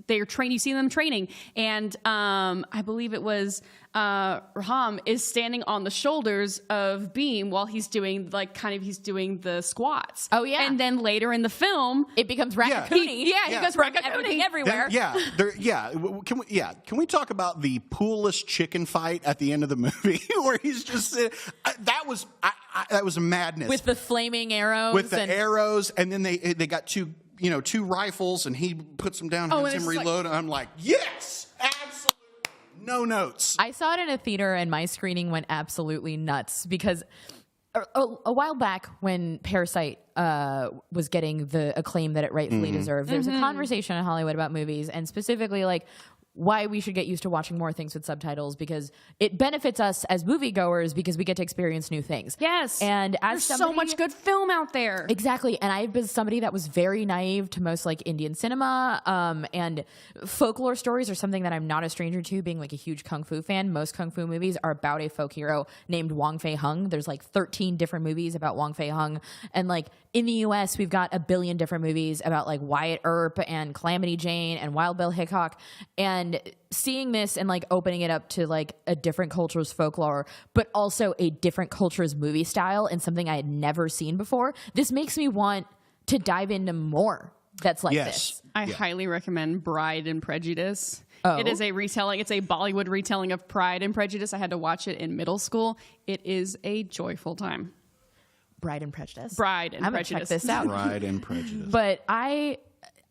they're trained. You see them training, and I believe it was Raham is standing on the shoulders of Beam while he's doing the squats. Oh yeah, and then later in the film, it becomes Raccoonie. He goes Raccoonie everywhere. Can we talk about the poolless chicken fight at the end of the movie where he's just that was a madness with the flaming arrows, arrows, and then they got two rifles, and he puts them down, has him reload, and I'm like, yes, absolutely, no notes. I saw it in a theater, and my screening went absolutely nuts because a while back when Parasite was getting the acclaim that it rightfully deserved, there was a conversation in Hollywood about movies, and specifically like why we should get used to watching more things with subtitles, because it benefits us as moviegoers because we get to experience new things. Yes. And as there's so much good film out there. Exactly. And I've been somebody that was very naive to most like Indian cinema, and folklore stories are something that I'm not a stranger to, being like a huge Kung Fu fan. Most Kung Fu movies are about a folk hero named Wong Fei Hung. There's like 13 different movies about Wong Fei Hung. And like in the US, we've got a billion different movies about like Wyatt Earp and Calamity Jane and Wild Bill Hickok. And seeing this and like opening it up to like a different culture's folklore, but also a different culture's movie style and something I had never seen before, this makes me want to dive into more that's like this. I highly recommend Bride and Prejudice. Oh. It is a retelling. It's a Bollywood retelling of Pride and Prejudice. I had to watch it in middle school. It is a joyful time. Bride and Prejudice. Bride and I'm Prejudice. Gonna check this out. Bride and Prejudice. But I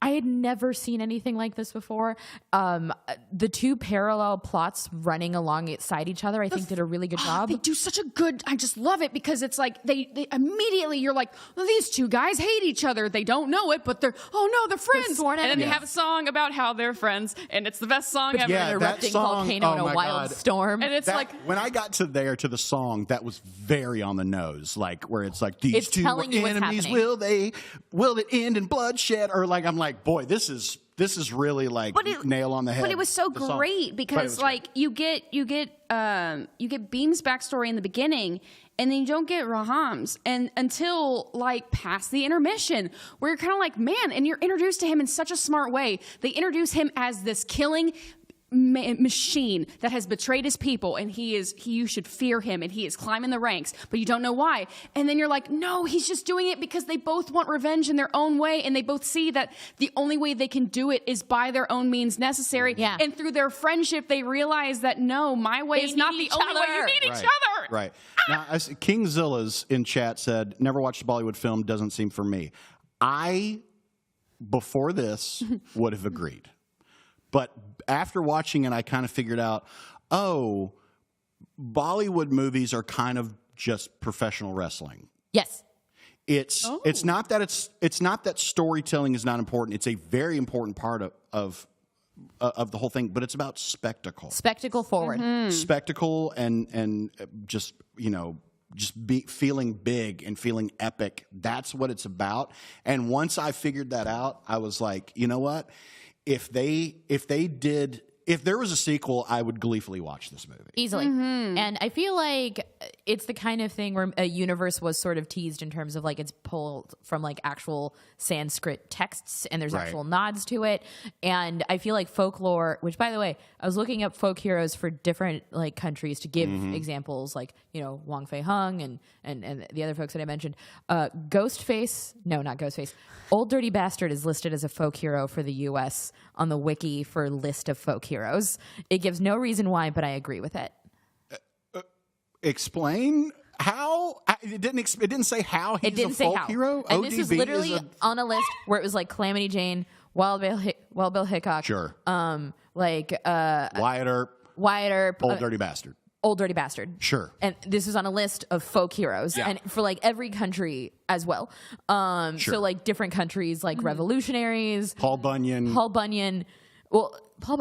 had never seen anything like this before. The two parallel plots running alongside each other, I think, did a really good job. They do such a good. I just love it because it's like they immediately you're like, well, these two guys hate each other. They don't know it, but they're friends. And then they have a song about how they're friends, and it's the best song ever. Yeah, erupting volcano in a wild storm. And it's like when I got to the song, that was very on the nose, like where it's like these two were enemies. Will it end in bloodshed? Or like I'm like, boy, this is really like nail on the head. But it was so great because like you get Beam's backstory in the beginning, and then you don't get Raham's and until like past the intermission, where you're kind of like, man, and you're introduced to him in such a smart way. They introduce him as this killing machine that has betrayed his people, and you should fear him, and he is climbing the ranks, but you don't know why. And then you're like, no, he's just doing it because they both want revenge in their own way, and they both see that the only way they can do it is by their own means necessary. Yeah. And through their friendship, they realize that no, my way is not the only way. You need each other. Right. Now, King Zilla's in chat said, never watched a Bollywood film, doesn't seem for me. I, before this, would have agreed. But after watching it, I kind of figured out, Bollywood movies are kind of just professional wrestling. Yes. It's not that storytelling is not important. It's a very important part of of the whole thing, but it's about spectacle. Spectacle forward. Spectacle and just, feeling big and feeling epic. That's what it's about. And once I figured that out, I was like, you know what? If there was a sequel, I would gleefully watch this movie. Easily. And I feel like it's the kind of thing where a universe was sort of teased in terms of like it's pulled from like actual Sanskrit texts and there's actual nods to it. And I feel like folklore, which by the way, I was looking up folk heroes for different like countries to give examples, like, Wong Fei Hung and the other folks that I mentioned. Ghostface, no, not Ghostface. Old Dirty Bastard is listed as a folk hero for the US on the wiki for list of folk heroes. It gives no reason why, but I agree with it. Explain how? It didn't say how he's a folk hero. And ODB this is literally on a list where it was like Calamity Jane, Wild Bill Hickok, sure, Wyatt Earp, Old Dirty Bastard. Old Dirty Bastard. Sure. And this is on a list of folk heroes. Yeah. And for like every country as well. Sure. So like different countries like revolutionaries. Paul Bunyan. Well,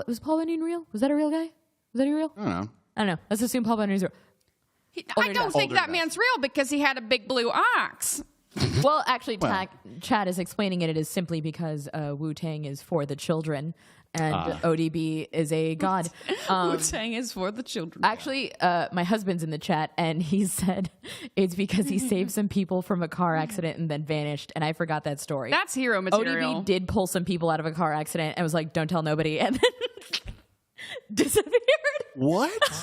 was Paul Bunyan real? Was that a real guy? Was that real? I don't know. Let's assume Paul Bunyan's real. I don't think that man's real because he had a big blue ox. Well, actually, Chad is explaining it. It is simply because Wu-Tang is for the children. And ODB is a god. Wu-Tang is for the children. Actually, my husband's in the chat, and he said it's because he saved some people from a car accident and then vanished, and I forgot that story. That's hero material. ODB did pull some people out of a car accident and was like, don't tell nobody, and then disappeared. What?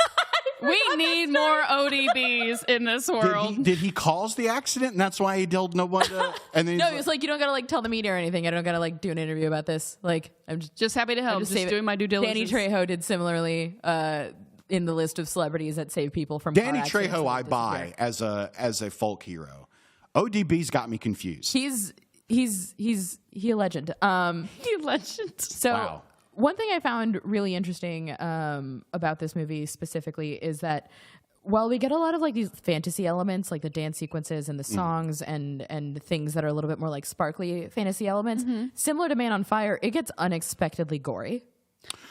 We need more ODBs in this world. Did he cause the accident, and that's why he told no one to? And then No, he was like, you don't gotta like tell the media or anything. I don't gotta like do an interview about this. Like, I'm just happy to help. Just doing my due diligence. Danny Trejo did similarly in the list of celebrities that save people from Danny car accidents. Trejo, I buy as a folk hero. ODB's got me confused. He's a legend. He a legend. So. Wow. One thing I found really interesting about this movie specifically is that while we get a lot of like these fantasy elements, like the dance sequences and the songs and things that are a little bit more like sparkly fantasy elements, similar to Man on Fire, it gets unexpectedly gory.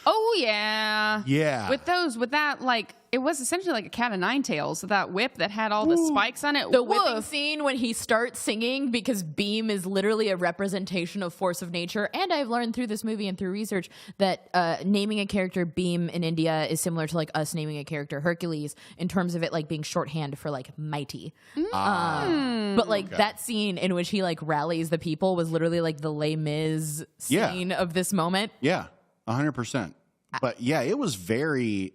Oh yeah. Yeah. With that, like, it was essentially like a cat of nine tails, that whip that had all the spikes on it. The whipping scene when he starts singing, because Beam is literally a representation of force of nature. And I've learned through this movie and through research that naming a character Beam in India is similar to like us naming a character Hercules in terms of it like being shorthand for like mighty. But like that scene in which he like rallies the people was literally like the Les Mis scene of this moment. Yeah. 100%. But yeah, it was very.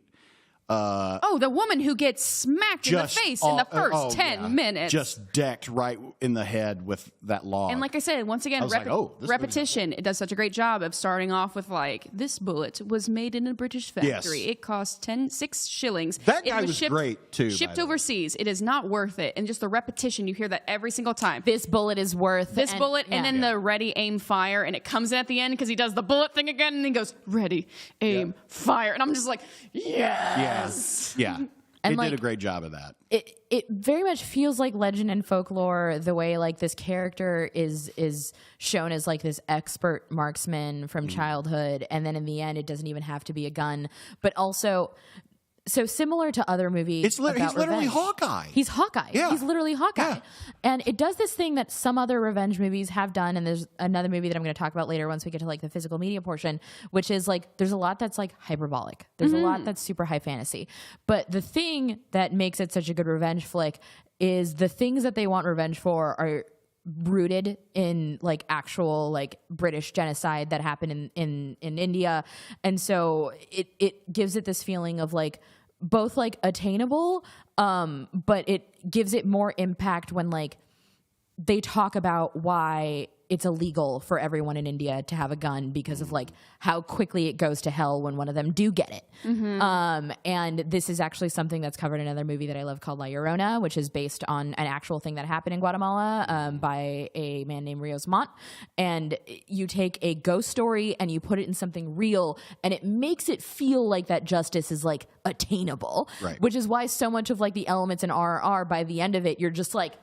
The woman who gets smacked in the face in the first 10 minutes. Just decked right in the head with that log. And like I said, once again, repetition. It does such a great job of starting off with like, this bullet was made in a British factory. Yes. It cost 6 shillings. That guy was great too. Shipped overseas. It is not worth it. And just the repetition, you hear that every single time. This bullet is worth this bullet, and then the ready, aim, fire, and it comes in at the end because he does the bullet thing again, and he goes ready, aim, fire, and I'm just like, yes. Yeah. And it like, did a great job of that. It very much feels like legend and folklore, the way like this character is shown as like this expert marksman from childhood, and then in the end it doesn't even have to be a gun, but also so similar to other movies. He's literally Hawkeye. He's Hawkeye. Yeah. He's literally Hawkeye. Yeah. And it does this thing that some other revenge movies have done, and there's another movie that I'm going to talk about later once we get to like the physical media portion, which is like there's a lot that's like hyperbolic. There's a lot that's super high fantasy. But the thing that makes it such a good revenge flick is the things that they want revenge for are rooted in like actual like British genocide that happened in India. And so it gives it this feeling of like both like attainable, but it gives it more impact when like they talk about why it's illegal for everyone in India to have a gun because of like how quickly it goes to hell when one of them do get it. And this is actually something that's covered in another movie that I love called La Llorona, which is based on an actual thing that happened in Guatemala by a man named Rios Montt. And you take a ghost story and you put it in something real, and it makes it feel like that justice is like attainable, right. Which is why so much of like the elements in RRR, by the end of it, you're just like,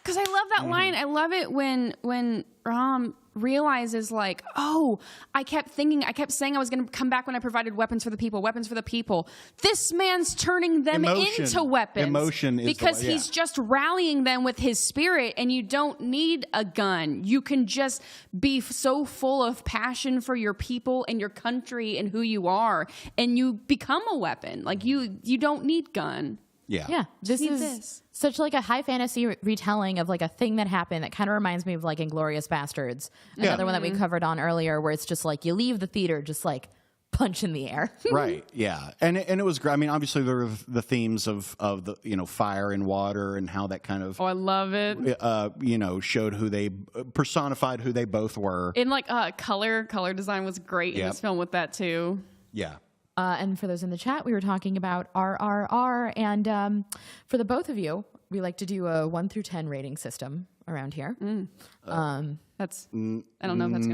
because I love that line. I love it when Ram realizes like, oh, I kept saying I was going to come back when I provided weapons for the people. This man's turning them into weapons. Emotion is because he's just rallying them with his spirit, and you don't need a gun. You can just be so full of passion for your people and your country and who you are, and you become a weapon. Like you don't need gun. Yeah. This is such like a high fantasy retelling of like a thing that happened that kind of reminds me of like Inglourious Bastards, another one that we covered on earlier, where it's just like you leave the theater just like punch in the air. Right. Yeah. And it was great. I mean, obviously there were the themes of the, you know, fire and water and how that kind of, I love it. You know, showed who they personified who they both were. And like color design was great in this film with that too. Yeah. And for those in the chat, we were talking about RRR. And for the both of you, we like to do a 1 through 10 rating system around here. I don't know if that's going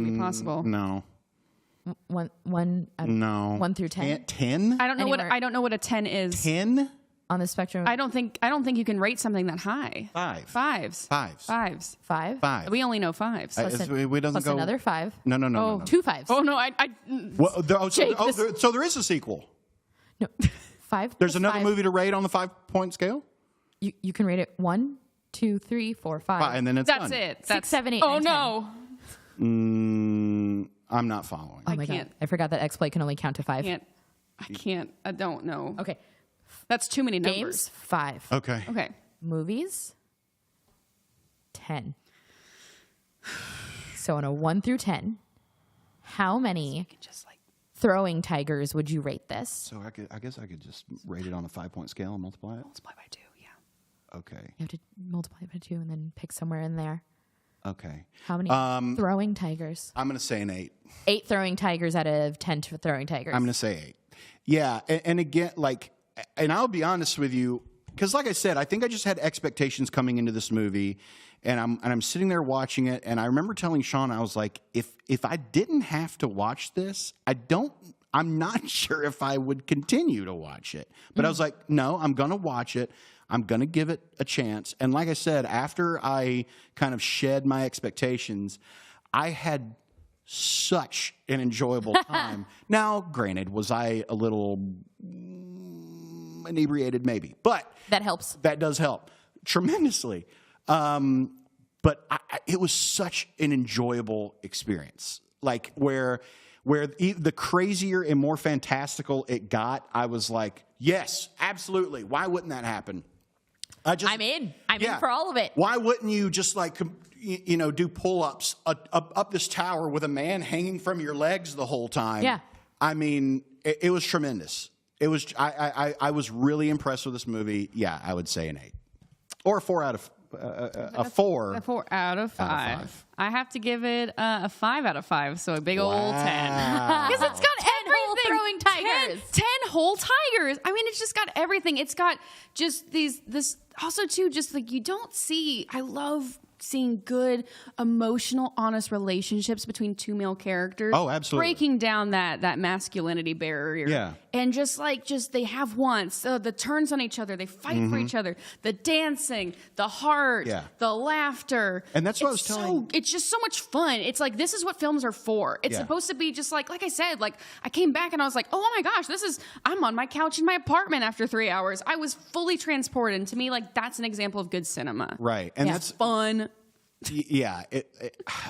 to be possible. No. 1 through 10. 10? I don't know what a 10 is. 10? On the spectrum. I don't think you can rate something that high. 5. Fives. 5. We only know fives. We doesn't plus go another 5. No. 2 5s. Oh no, so there is a sequel. No. 5. There's another movie to rate on the 5-point scale? You can rate it 1, 2, 3, 4, 5. And then it's That's done. it. 6, 7, 8, Oh 9, 10. I'm not following. Oh my God. I forgot that XPlay can only count to 5. I can't. I don't know. Okay. That's too many numbers. Games, 5. Okay. Movies, 10. So on a 1 through 10, how many throwing tigers would you rate this? So I guess I could just rate it on a 5-point scale and multiply it? Multiply by 2, yeah. Okay. You have to multiply by 2 and then pick somewhere in there. Okay. How many throwing tigers? I'm going to say an 8. 8 throwing tigers out of 10 throwing tigers. I'm going to say 8. Yeah. And again, like, and I'll be honest with you, because like I said, I think I just had expectations coming into this movie, and I'm sitting there watching it, and I remember telling Sean, I was like, if I didn't have to watch this, I'm not sure if I would continue to watch it. But I was like, no, I'm going to watch it. I'm going to give it a chance. And like I said, after I kind of shed my expectations, I had such an enjoyable time. Now, granted, was I a little inebriated? Maybe. But that helps. That does help tremendously. But it was such an enjoyable experience. Like where the crazier and more fantastical it got, I was like, yes, absolutely. Why wouldn't that happen? I'm in. I'm in for all of it. Why wouldn't you just like, you know, do pull-ups up this tower with a man hanging from your legs the whole time? Yeah. I mean, it was tremendous. It was. I was really impressed with this movie. Yeah, I would say an 8 or a 4 out of a 4. A 4 out of 5. I have to give it a 5 out of 5. So a big old 10 because it's got everything. Throwing tigers. 10 whole tigers. I mean, it's just got everything. It's got just this also too. Just like you don't see. I love seeing good, emotional, honest relationships between two male characters. Oh, absolutely. Breaking down that masculinity barrier. Yeah. And just they have wants, the turns on each other, they fight for each other, the dancing, the heart, the laughter. And that's what I was telling. It's just so much fun. It's like, this is what films are for. It's supposed to be just like I said, like I came back and I was like, oh my gosh, I'm on my couch in my apartment after 3 hours. I was fully transported. And to me, like that's an example of good cinema. Right. And that's fun. Yeah,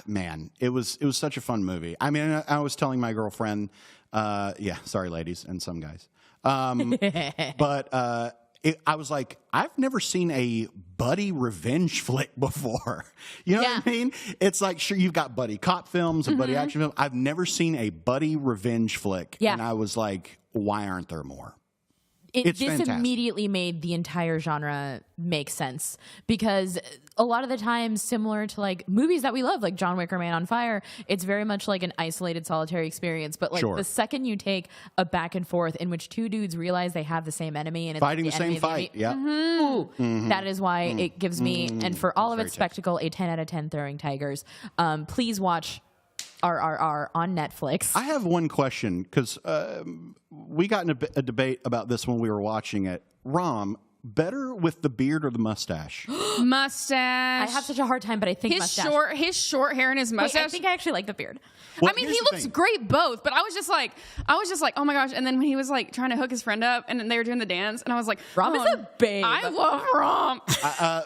man, it was such a fun movie. I mean, I was telling my girlfriend, sorry, ladies, and some guys, but I was like, I've never seen a buddy revenge flick before. You know what I mean? It's like, sure, you've got buddy cop films and buddy action films. I've never seen a buddy revenge flick, and I was like, why aren't there more? This fantastic. Immediately made the entire genre make sense because a lot of the times, similar to like movies that we love, like John Wick or Man on Fire, it's very much like an isolated, solitary experience. But like the second you take a back and forth in which two dudes realize they have the same enemy and it's fighting like the same fight, that is why it gives me, and for all of its spectacle, a 10 out of 10 Throwing Tigers. Please watch RRR on Netflix. I have one question because we got in a debate about this when we were watching it. Rom, better with the beard or the mustache? Mustache. I have such a hard time, but I think mustache. His short hair and his mustache. Wait, I think I actually like the beard. Well, I mean, he looks great both, but I was just like, oh my gosh. And then when he was like trying to hook his friend up and then they were doing the dance and I was like, Rom is a babe. I love Rom.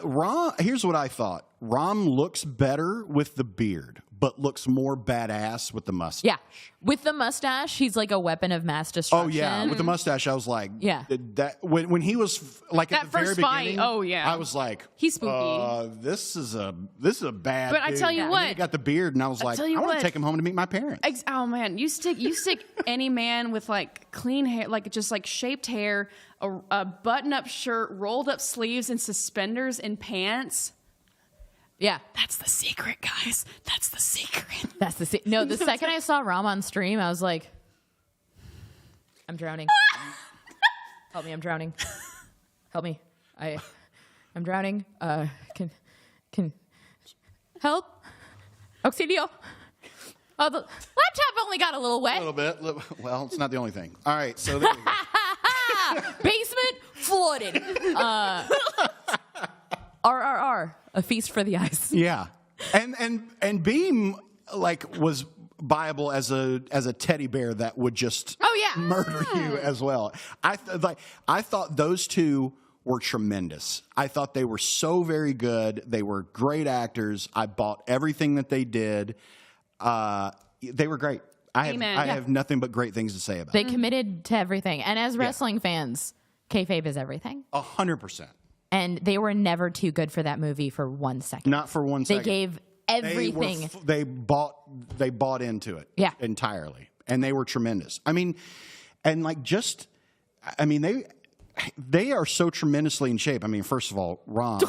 Rom, here's what I thought. Rom looks better with the beard, but looks more badass with the mustache. Yeah. With the mustache, he's like a weapon of mass destruction. Oh yeah, with the mustache, I was like, yeah. That when he was like that at the very first fight, beginning, oh yeah, I was like, he's spooky. This is a bad. But I tell you what, he got the beard, and I was like, I want to take him home to meet my parents. Oh man, you stick any man with like clean hair, like just like shaped hair, a button-up shirt, rolled up sleeves, and suspenders and pants. Yeah. That's the secret, guys. That's the secret. That's the No, the second I saw Rom on stream, I was like, I'm drowning. Help me, I'm drowning. Help me. I'm drowning. Can help? Auxilio. Oh, the laptop only got a little wet. A little bit. Well, it's not the only thing. All right, so there we go. Basement flooded. RRR, a feast for the eyes. Yeah, and Beam like was viable as a teddy bear that would just murder you as well. I thought those two were tremendous. I thought they were so very good. They were great actors. I bought everything that they did. They were great. I have nothing but great things to say about They committed to everything. And as wrestling fans, kayfabe is everything. 100%. And they were never too good for that movie for 1 second. Not for 1 second. They gave everything. They bought into it entirely. And they were tremendous. I mean, and like they are so tremendously in shape. I mean, first of all, Ron,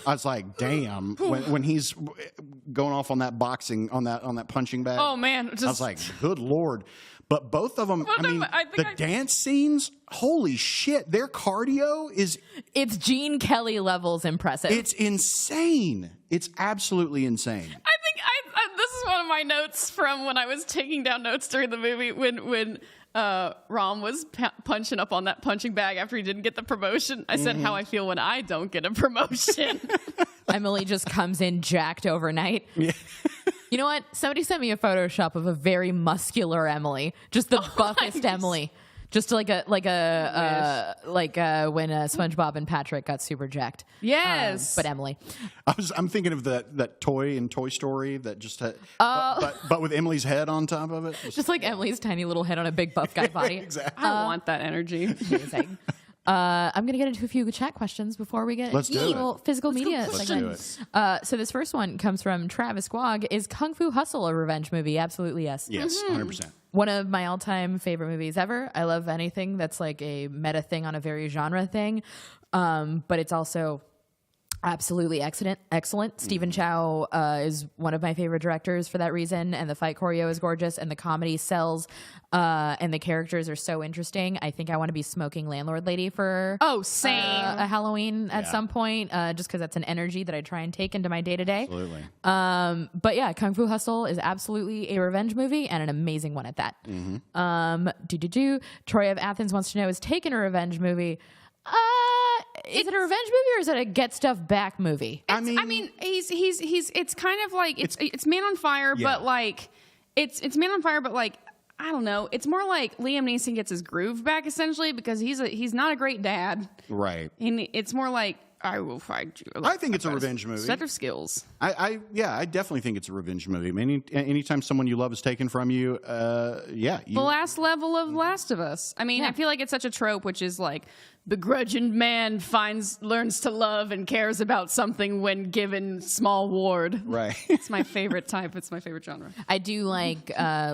I was like, damn, when he's going off on that boxing, on that punching bag. Oh man. I was like, good Lord. But both of them, the dance scenes, holy shit, their cardio is... It's Gene Kelly levels impressive. It's insane. It's absolutely insane. I think this is one of my notes from when I was taking down notes during the movie when Rom was punching up on that punching bag after he didn't get the promotion. I said how I feel when I don't get a promotion. Emily just comes in jacked overnight. Yeah. You know what? Somebody sent me a Photoshop of a very muscular Emily, just the buffest Emily, just like when SpongeBob and Patrick got super jacked. Yes, but Emily. I'm thinking of that toy in Toy Story that just had, but with Emily's head on top of it. Just like Emily's tiny little head on a big buff guy body. Exactly. I want that energy. Amazing. I'm going to get into a few chat questions before we get physical media segment. So this first one comes from Travis Guag. Is Kung Fu Hustle a revenge movie? Absolutely, yes. Yes, 100%. One of my all-time favorite movies ever. I love anything that's like a meta thing on a very genre thing. But it's also absolutely excellent. Stephen Chow is one of my favorite directors for that reason, and the fight choreo is gorgeous, and the comedy sells, and the characters are so interesting. I think I want to be smoking landlord lady for same a Halloween at some point, just because that's an energy that I try and take into my day-to-day. Absolutely. But yeah, Kung Fu Hustle is absolutely a revenge movie, and an amazing one at that. Troy of Athens wants to know, is Taken a revenge movie? Is it a revenge movie or is it a get stuff back movie? I mean, he's it's kind of like it's Man on Fire, but like it's Man on Fire, but like I don't know. It's more like Liam Neeson gets his groove back essentially because he's not a great dad, right? And it's more like I will fight you. I think it's a revenge movie. Set of skills. I definitely think it's a revenge movie. I mean, anytime someone you love is taken from you, the last level of Last of Us. I mean, I feel like it's such a trope, which is like begrudged man learns to love and cares about something when given small ward. Right. It's my favorite type. It's my favorite genre. I do like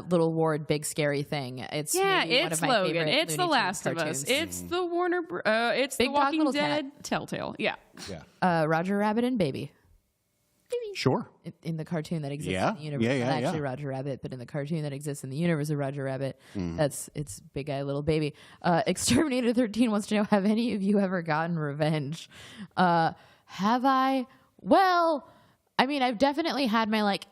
Little Ward, Big Scary Thing. It's one of my Logan. favorite It's The Looney Last Tunes of cartoons. Us. It's the Warner. It's Big The Dog, Walking Little Dead. Cat. Telltale. Yeah. Yeah. Roger Rabbit and Baby. Sure. In the cartoon that exists in the universe. Not actually Roger Rabbit, but in the cartoon that exists in the universe of Roger Rabbit. It's Big Guy, Little Baby. Exterminator 13 wants to know, have any of you ever gotten revenge? Have I? Well, I mean, I've definitely had my like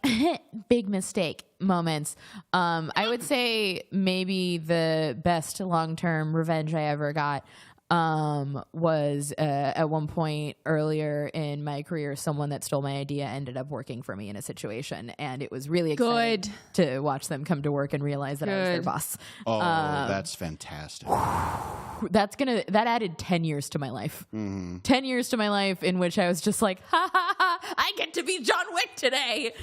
big mistake moments. I would say maybe the best long-term revenge I ever got was at one point earlier in my career, someone that stole my idea ended up working for me in a situation, and it was really exciting to watch them come to work and realize that I was their boss. Oh, that's fantastic. That added 10 years to my life. 10 years to my life in which I was just like, ha ha ha, I get to be John Wick today.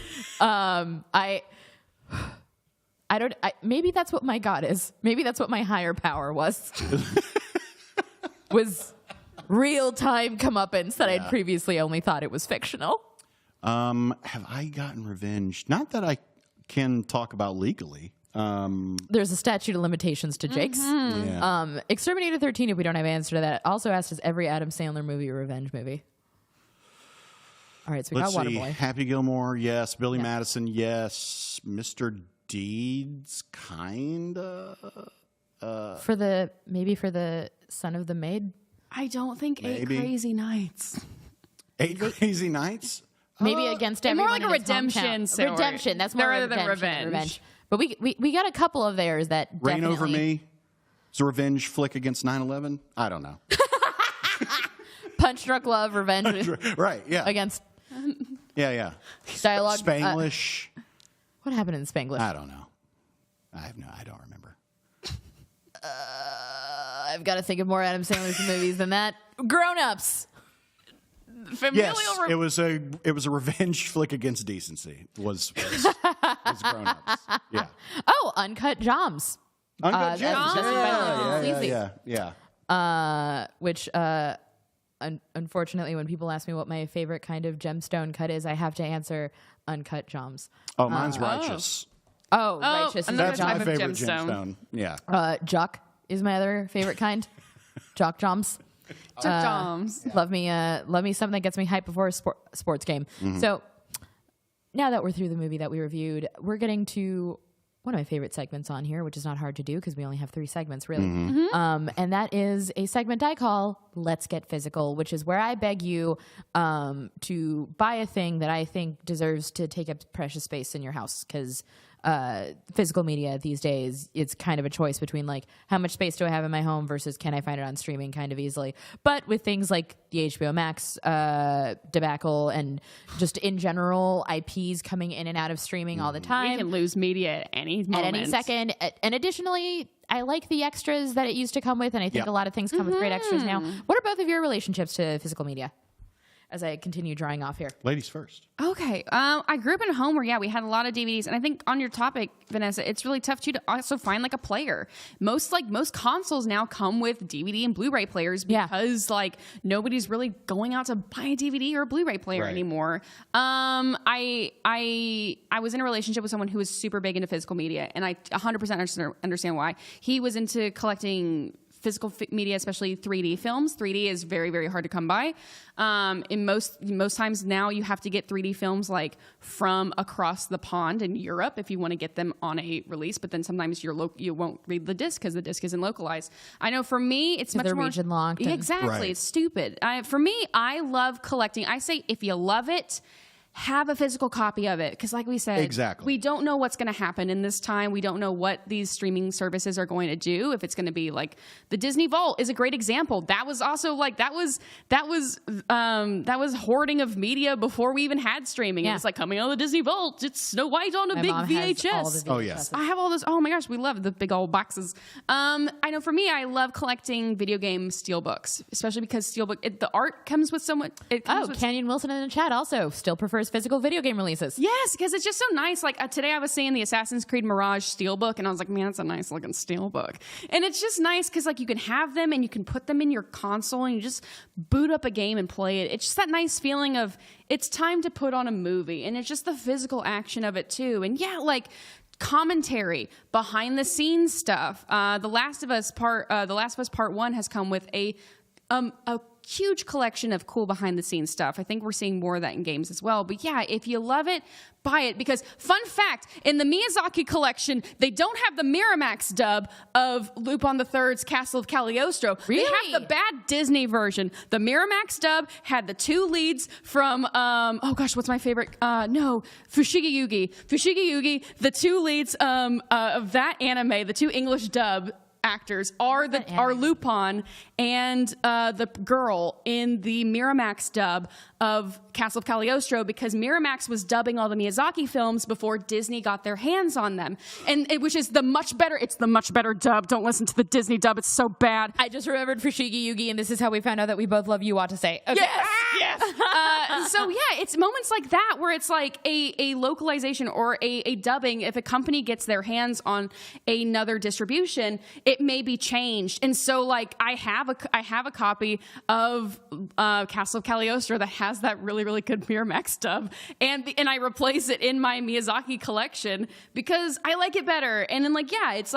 Maybe that's what my God is. Maybe that's what my higher power was. Was real-time comeuppance that I'd previously only thought it was fictional. Have I gotten revenge? Not that I can talk about legally. There's a statute of limitations to Jake's. Yeah. Exterminator 13, if we don't have an answer to that, also asked, is every Adam Sandler movie a revenge movie? All right, so we got Waterboy. Happy Gilmore, yes. Billy Madison, yes. Mr. Deeds, kinda. For the Son of the Maid? I don't think Maybe. 8 Crazy Nights. 8 Crazy Nights? Maybe against everyone. More like a in his redemption hometown. story. Redemption. That's more Rather than than revenge. But we got a couple of theirs that Reign definitely... Over Me? It's a revenge flick against 9/11? I don't know. Punch Drunk Love, revenge. Right, yeah. Against Yeah. dialogue. Spanglish. What happened in Spanglish? I don't know. I don't remember. I've got to think of more Adam Sandler's movies than that. Grown Ups. Familial. Yes, it was a revenge flick against decency. Was Grown Ups. Yeah. Oh, Uncut Gems. Uncut Gems. Yeah. Which, unfortunately, when people ask me what my favorite kind of gemstone cut is, I have to answer Uncut Gems. Oh, mine's Righteous. Righteous. another is type My of favorite gemstone. Yeah. Jock is my other favorite kind. Jock Joms. Love me something that gets me hyped before a sports game. So now that we're through the movie that we reviewed, we're getting to one of my favorite segments on here, which is not hard to do because we only have 3 segments, really. And that is a segment I call Let's Get Physical, which is where I beg you to buy a thing that I think deserves to take up precious space in your house, because physical media these days, it's kind of a choice between like, how much space do I have in my home versus can I find it on streaming kind of easily. But with things like the HBO Max debacle and just in general IPs coming in and out of streaming all the time, We can lose media at any moment. at any second. And additionally, I like the extras that it used to come with, and I think a lot of things come with great extras now. What are both of your relationships to physical media? As I continue drawing off here. Ladies first. Okay. I grew up in a home where, we had a lot of DVDs. And I think on your topic, Vanessa, it's really tough, too, to also find, like, a player. Most consoles now come with DVD and Blu-ray players because, nobody's really going out to buy a DVD or a Blu-ray player anymore. I was in a relationship with someone who was super big into physical media, and I 100% understand why. He was into collecting physical media, especially 3D films. 3D is very, very hard to come by. In most times now, you have to get 3D films like from across the pond in Europe if you want to get them on a release. But then sometimes you won't read the disc because the disc isn't localized. I know for me, it's much more region locked. Exactly, Right. It's stupid. For me, I love collecting. I say if you love it, have a physical copy of it, because like we said, we don't know what's going to happen in this time. We don't know what these streaming services are going to do. If it's going to be like the Disney Vault is a great example. That was also like that was hoarding of media before we even had streaming. It was like coming out of the Disney Vault. It's Snow White on a big VHS. Oh yes, I have all this. Oh my gosh, we love the big old boxes. I know for me, I love collecting video game steelbooks, especially because steelbook the art comes with so much. Canyon Wilson in the chat also still prefers physical video game releases. Yes, because it's just so nice. Like today I was seeing the Assassin's Creed Mirage steelbook, and I was like, man, that's a nice looking steelbook. And it's just nice because like you can have them and you can put them in your console and you just boot up a game and play it. It's just that nice feeling of it's time to put on a movie, and it's just the physical action of it too. And like commentary, behind the scenes stuff. The Last of Us Part 1 has come with a huge collection of cool behind the scenes stuff. I think we're seeing more of that in games as well. But yeah, if you love it, buy it. Because fun fact, in the Miyazaki collection, they don't have the Miramax dub of Lupin III's Castle of Cagliostro. Really? They have the bad Disney version. The Miramax dub had the 2 leads from, what's my favorite? Fushigi Yugi. Fushigi Yugi, the 2 leads of that anime, the 2 English dub actors are Lupin and the girl in the Miramax dub of Castle of Cagliostro, because Miramax was dubbing all the Miyazaki films before Disney got their hands on them, which is the much better. It's the much better dub. Don't listen to the Disney dub; it's so bad. I just remembered Fushigi Yugi, and this is how we found out that we both love You Ought to Say. Okay. Yes. So yeah, it's moments like that where it's like a localization or a dubbing. If a company gets their hands on another distribution, it may be changed. And so like I have a copy of Castle of Cagliostro that has that really, really good Miramax dub, and I replace it in my Miyazaki collection because I like it better. And then like that's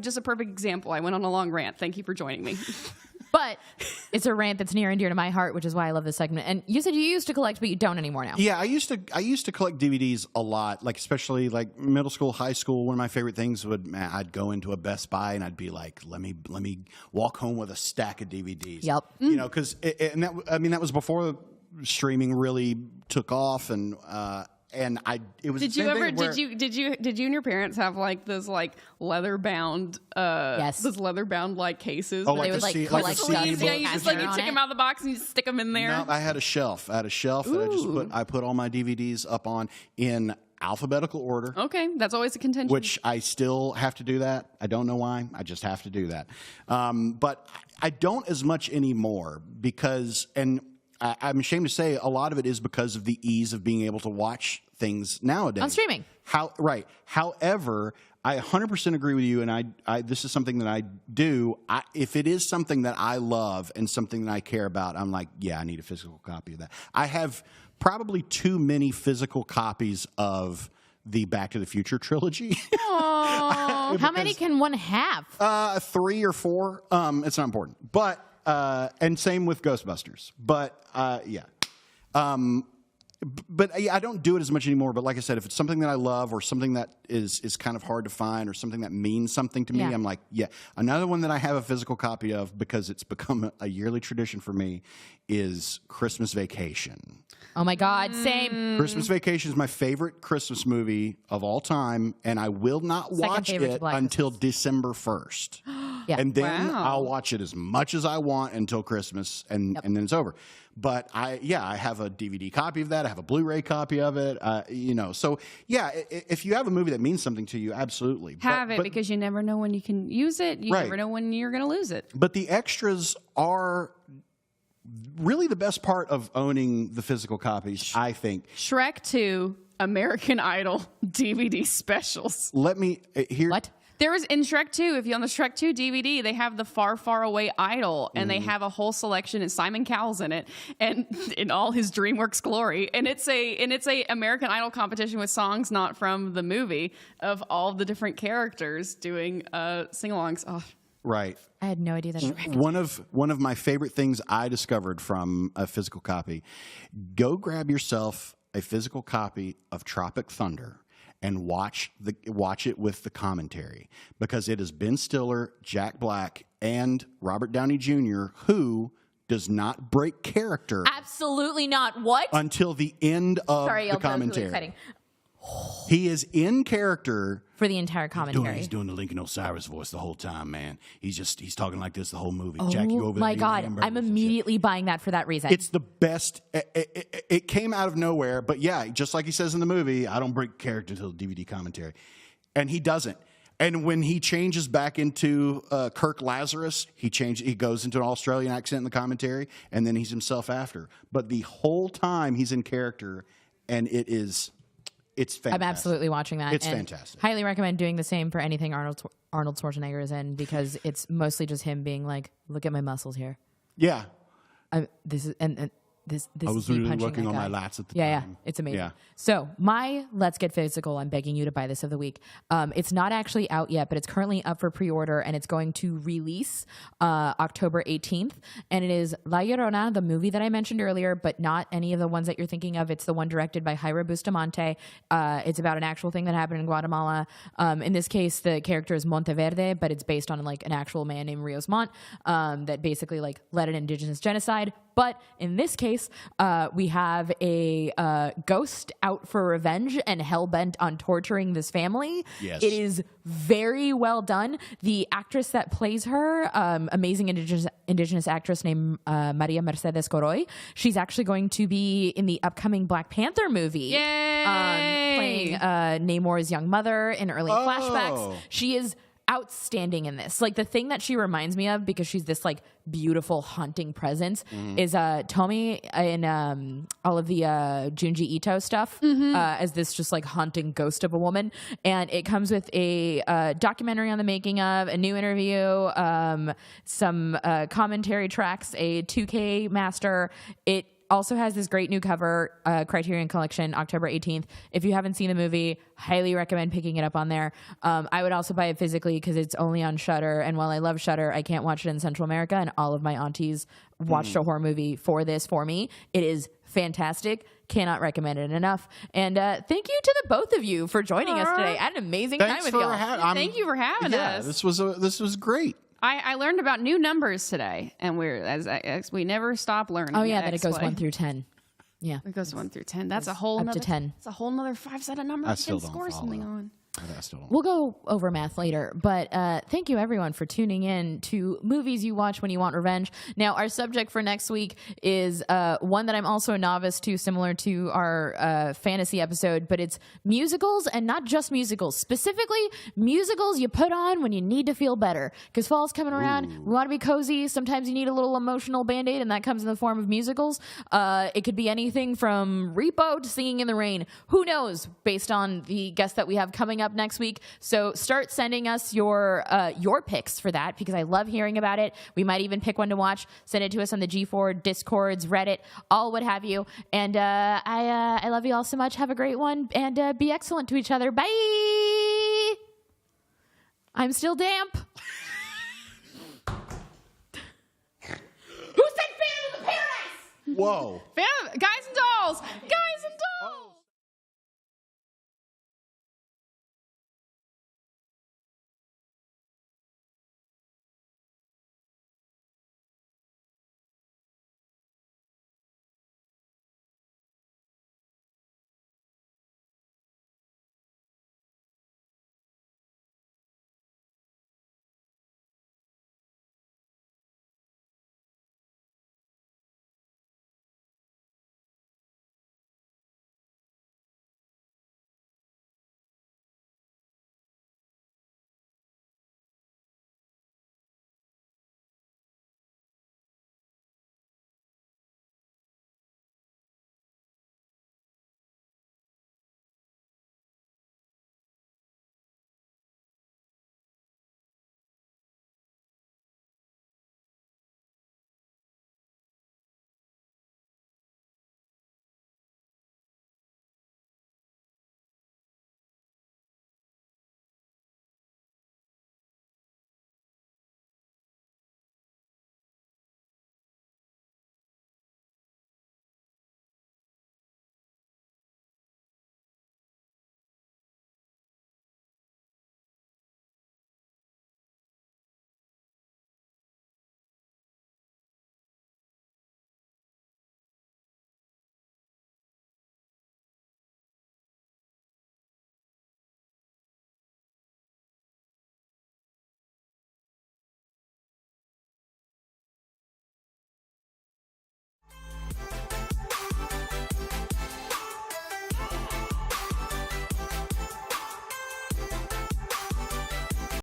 just a perfect example. I went on a long rant. Thank you for joining me. But it's a rant that's near and dear to my heart, which is why I love this segment. And you said you used to collect, but you don't anymore now. Yeah, I used to collect DVDs a lot, like especially like middle school, high school. One of my favorite things I'd go into a Best Buy and I'd be like, let me walk home with a stack of DVDs. Yep. You know, because that was before streaming really took off, and it was. Did you and your parents have like those like leather bound yes, those leather bound like cases? Oh, like they would like collect sleeves. Yeah, you just like you take them out of the box and you stick them in there. No, I had a shelf. That I put all my DVDs up on in alphabetical order. Okay, that's always a contention. Which I still have to do that. I don't know why. I just have to do that. But I don't as much anymore because, and I'm ashamed to say, a lot of it is because of the ease of being able to watch things nowadays on streaming. Right. However, I 100% agree with you, and I this is something that I do. If it is something that I love and something that I care about, I'm like, yeah, I need a physical copy of that. I have probably too many physical copies of the Back to the Future trilogy. How many can one have? 3 or 4. It's not important, but. And same with Ghostbusters. But, yeah. But I don't do it as much anymore. But like I said, if it's something that I love or something that is kind of hard to find or something that means something to me, I'm like, yeah. Another one that I have a physical copy of because it's become a yearly tradition for me is Christmas Vacation. Oh, my God. Same. Christmas Vacation is my favorite Christmas movie of all time, and I will not watch it until December 1st. Yeah. And then I'll watch it as much as I want until Christmas, and then it's over. But I have a DVD copy of that. I have a Blu-ray copy of it. So yeah, if you have a movie that means something to you, absolutely have it, because you never know when you can use it. You never know when you're going to lose it. But the extras are really the best part of owning the physical copies, I think. Shrek 2, American Idol DVD specials. Let me hear. What? There was in Shrek 2, if you on the Shrek 2 DVD, they have the Far, Far Away Idol, and they have a whole selection, and Simon Cowell's in it, and in all his DreamWorks glory. And it's a American Idol competition with songs not from the movie of all the different characters doing sing-alongs. Oh. Right. I had no idea that. One of my favorite things I discovered from a physical copy: go grab yourself a physical copy of Tropic Thunder and watch it with the commentary, because it is Ben Stiller, Jack Black, and Robert Downey Jr., who does not break character. Absolutely not. What? Until the end of the commentary. Really he is in character for the entire commentary. He's doing the Lincoln Osiris voice the whole time, man. He's talking like this the whole movie. Oh, Jack, you over my there God. I'm immediately buying that for that reason. It's the best. It came out of nowhere, but yeah, just like he says in the movie, I don't break character until the DVD commentary. And he doesn't. And when he changes back into Kirk Lazarus, he goes into an Australian accent in the commentary, and then he's himself after. But the whole time he's in character, and it's fantastic. I'm absolutely watching that. It's fantastic. Highly recommend doing the same for anything Arnold Schwarzenegger is in, because it's mostly just him being like, "Look at my muscles here." Yeah. This is I was really working on my lats at the time. Yeah, it's amazing. Yeah. So my Let's Get Physical, I'm begging you to buy this of the week. It's not actually out yet, but it's currently up for pre-order, and it's going to release October 18th. And it is La Llorona, the movie that I mentioned earlier, but not any of the ones that you're thinking of. It's the one directed by Jairo Bustamante. It's about an actual thing that happened in Guatemala. In this case, the character is Monteverde, but it's based on like an actual man named Rios Montt that basically like led an indigenous genocide. But in this case, place. We have a ghost out for revenge and hell-bent on torturing this family. Yes. It is very well done. The actress that plays her, amazing indigenous actress named Maria Mercedes Coroy, she's actually going to be in the upcoming Black Panther movie. Yay! Playing Namor's young mother in early flashbacks. She is outstanding in this. Like, the thing that she reminds me of, because she's this like beautiful haunting presence, is Tomi in all of the Junji Ito stuff, as this just like haunting ghost of a woman. And it comes with a documentary on the making of, a new interview, some commentary tracks, a 2K master. It also has this great new cover, Criterion Collection, October 18th. If you haven't seen the movie, highly recommend picking it up on there. I would also buy it physically because it's only on Shudder. And while I love Shudder, I can't watch it in Central America. And all of my aunties watched a horror movie for me. It is fantastic. Cannot recommend it enough. And thank you to the both of you for joining us today. I had an amazing time with y'all. Thank you for having us. This was great. I learned about new numbers today, and we never stop learning. Oh yeah, that it goes 1 through 10. Yeah, it goes 1 through 10. That's a whole up to 10. It's a whole nother 5-sided number. I still don't score follow. something on. We'll go over math later, but thank you everyone for tuning in to Movies You Watch When You Want Revenge. Now, our subject for next week is one that I'm also a novice to, similar to our fantasy episode, but it's musicals, and not just musicals. Specifically, musicals you put on when you need to feel better. Because fall's coming around, we want to be cozy. Sometimes you need a little emotional Band-Aid, and that comes in the form of musicals. It could be anything from Repo to Singing in the Rain. Who knows, based on the guests that we have coming up next week. So start sending us your picks for that, because I love hearing about it. We might even pick one to watch. Send it to us on the G4, Discords, Reddit, all what have you. And I love you all so much. Have a great one, and be excellent to each other. Bye. I'm still damp. Who said Phantom of the Paradise? Whoa. Guys and dolls.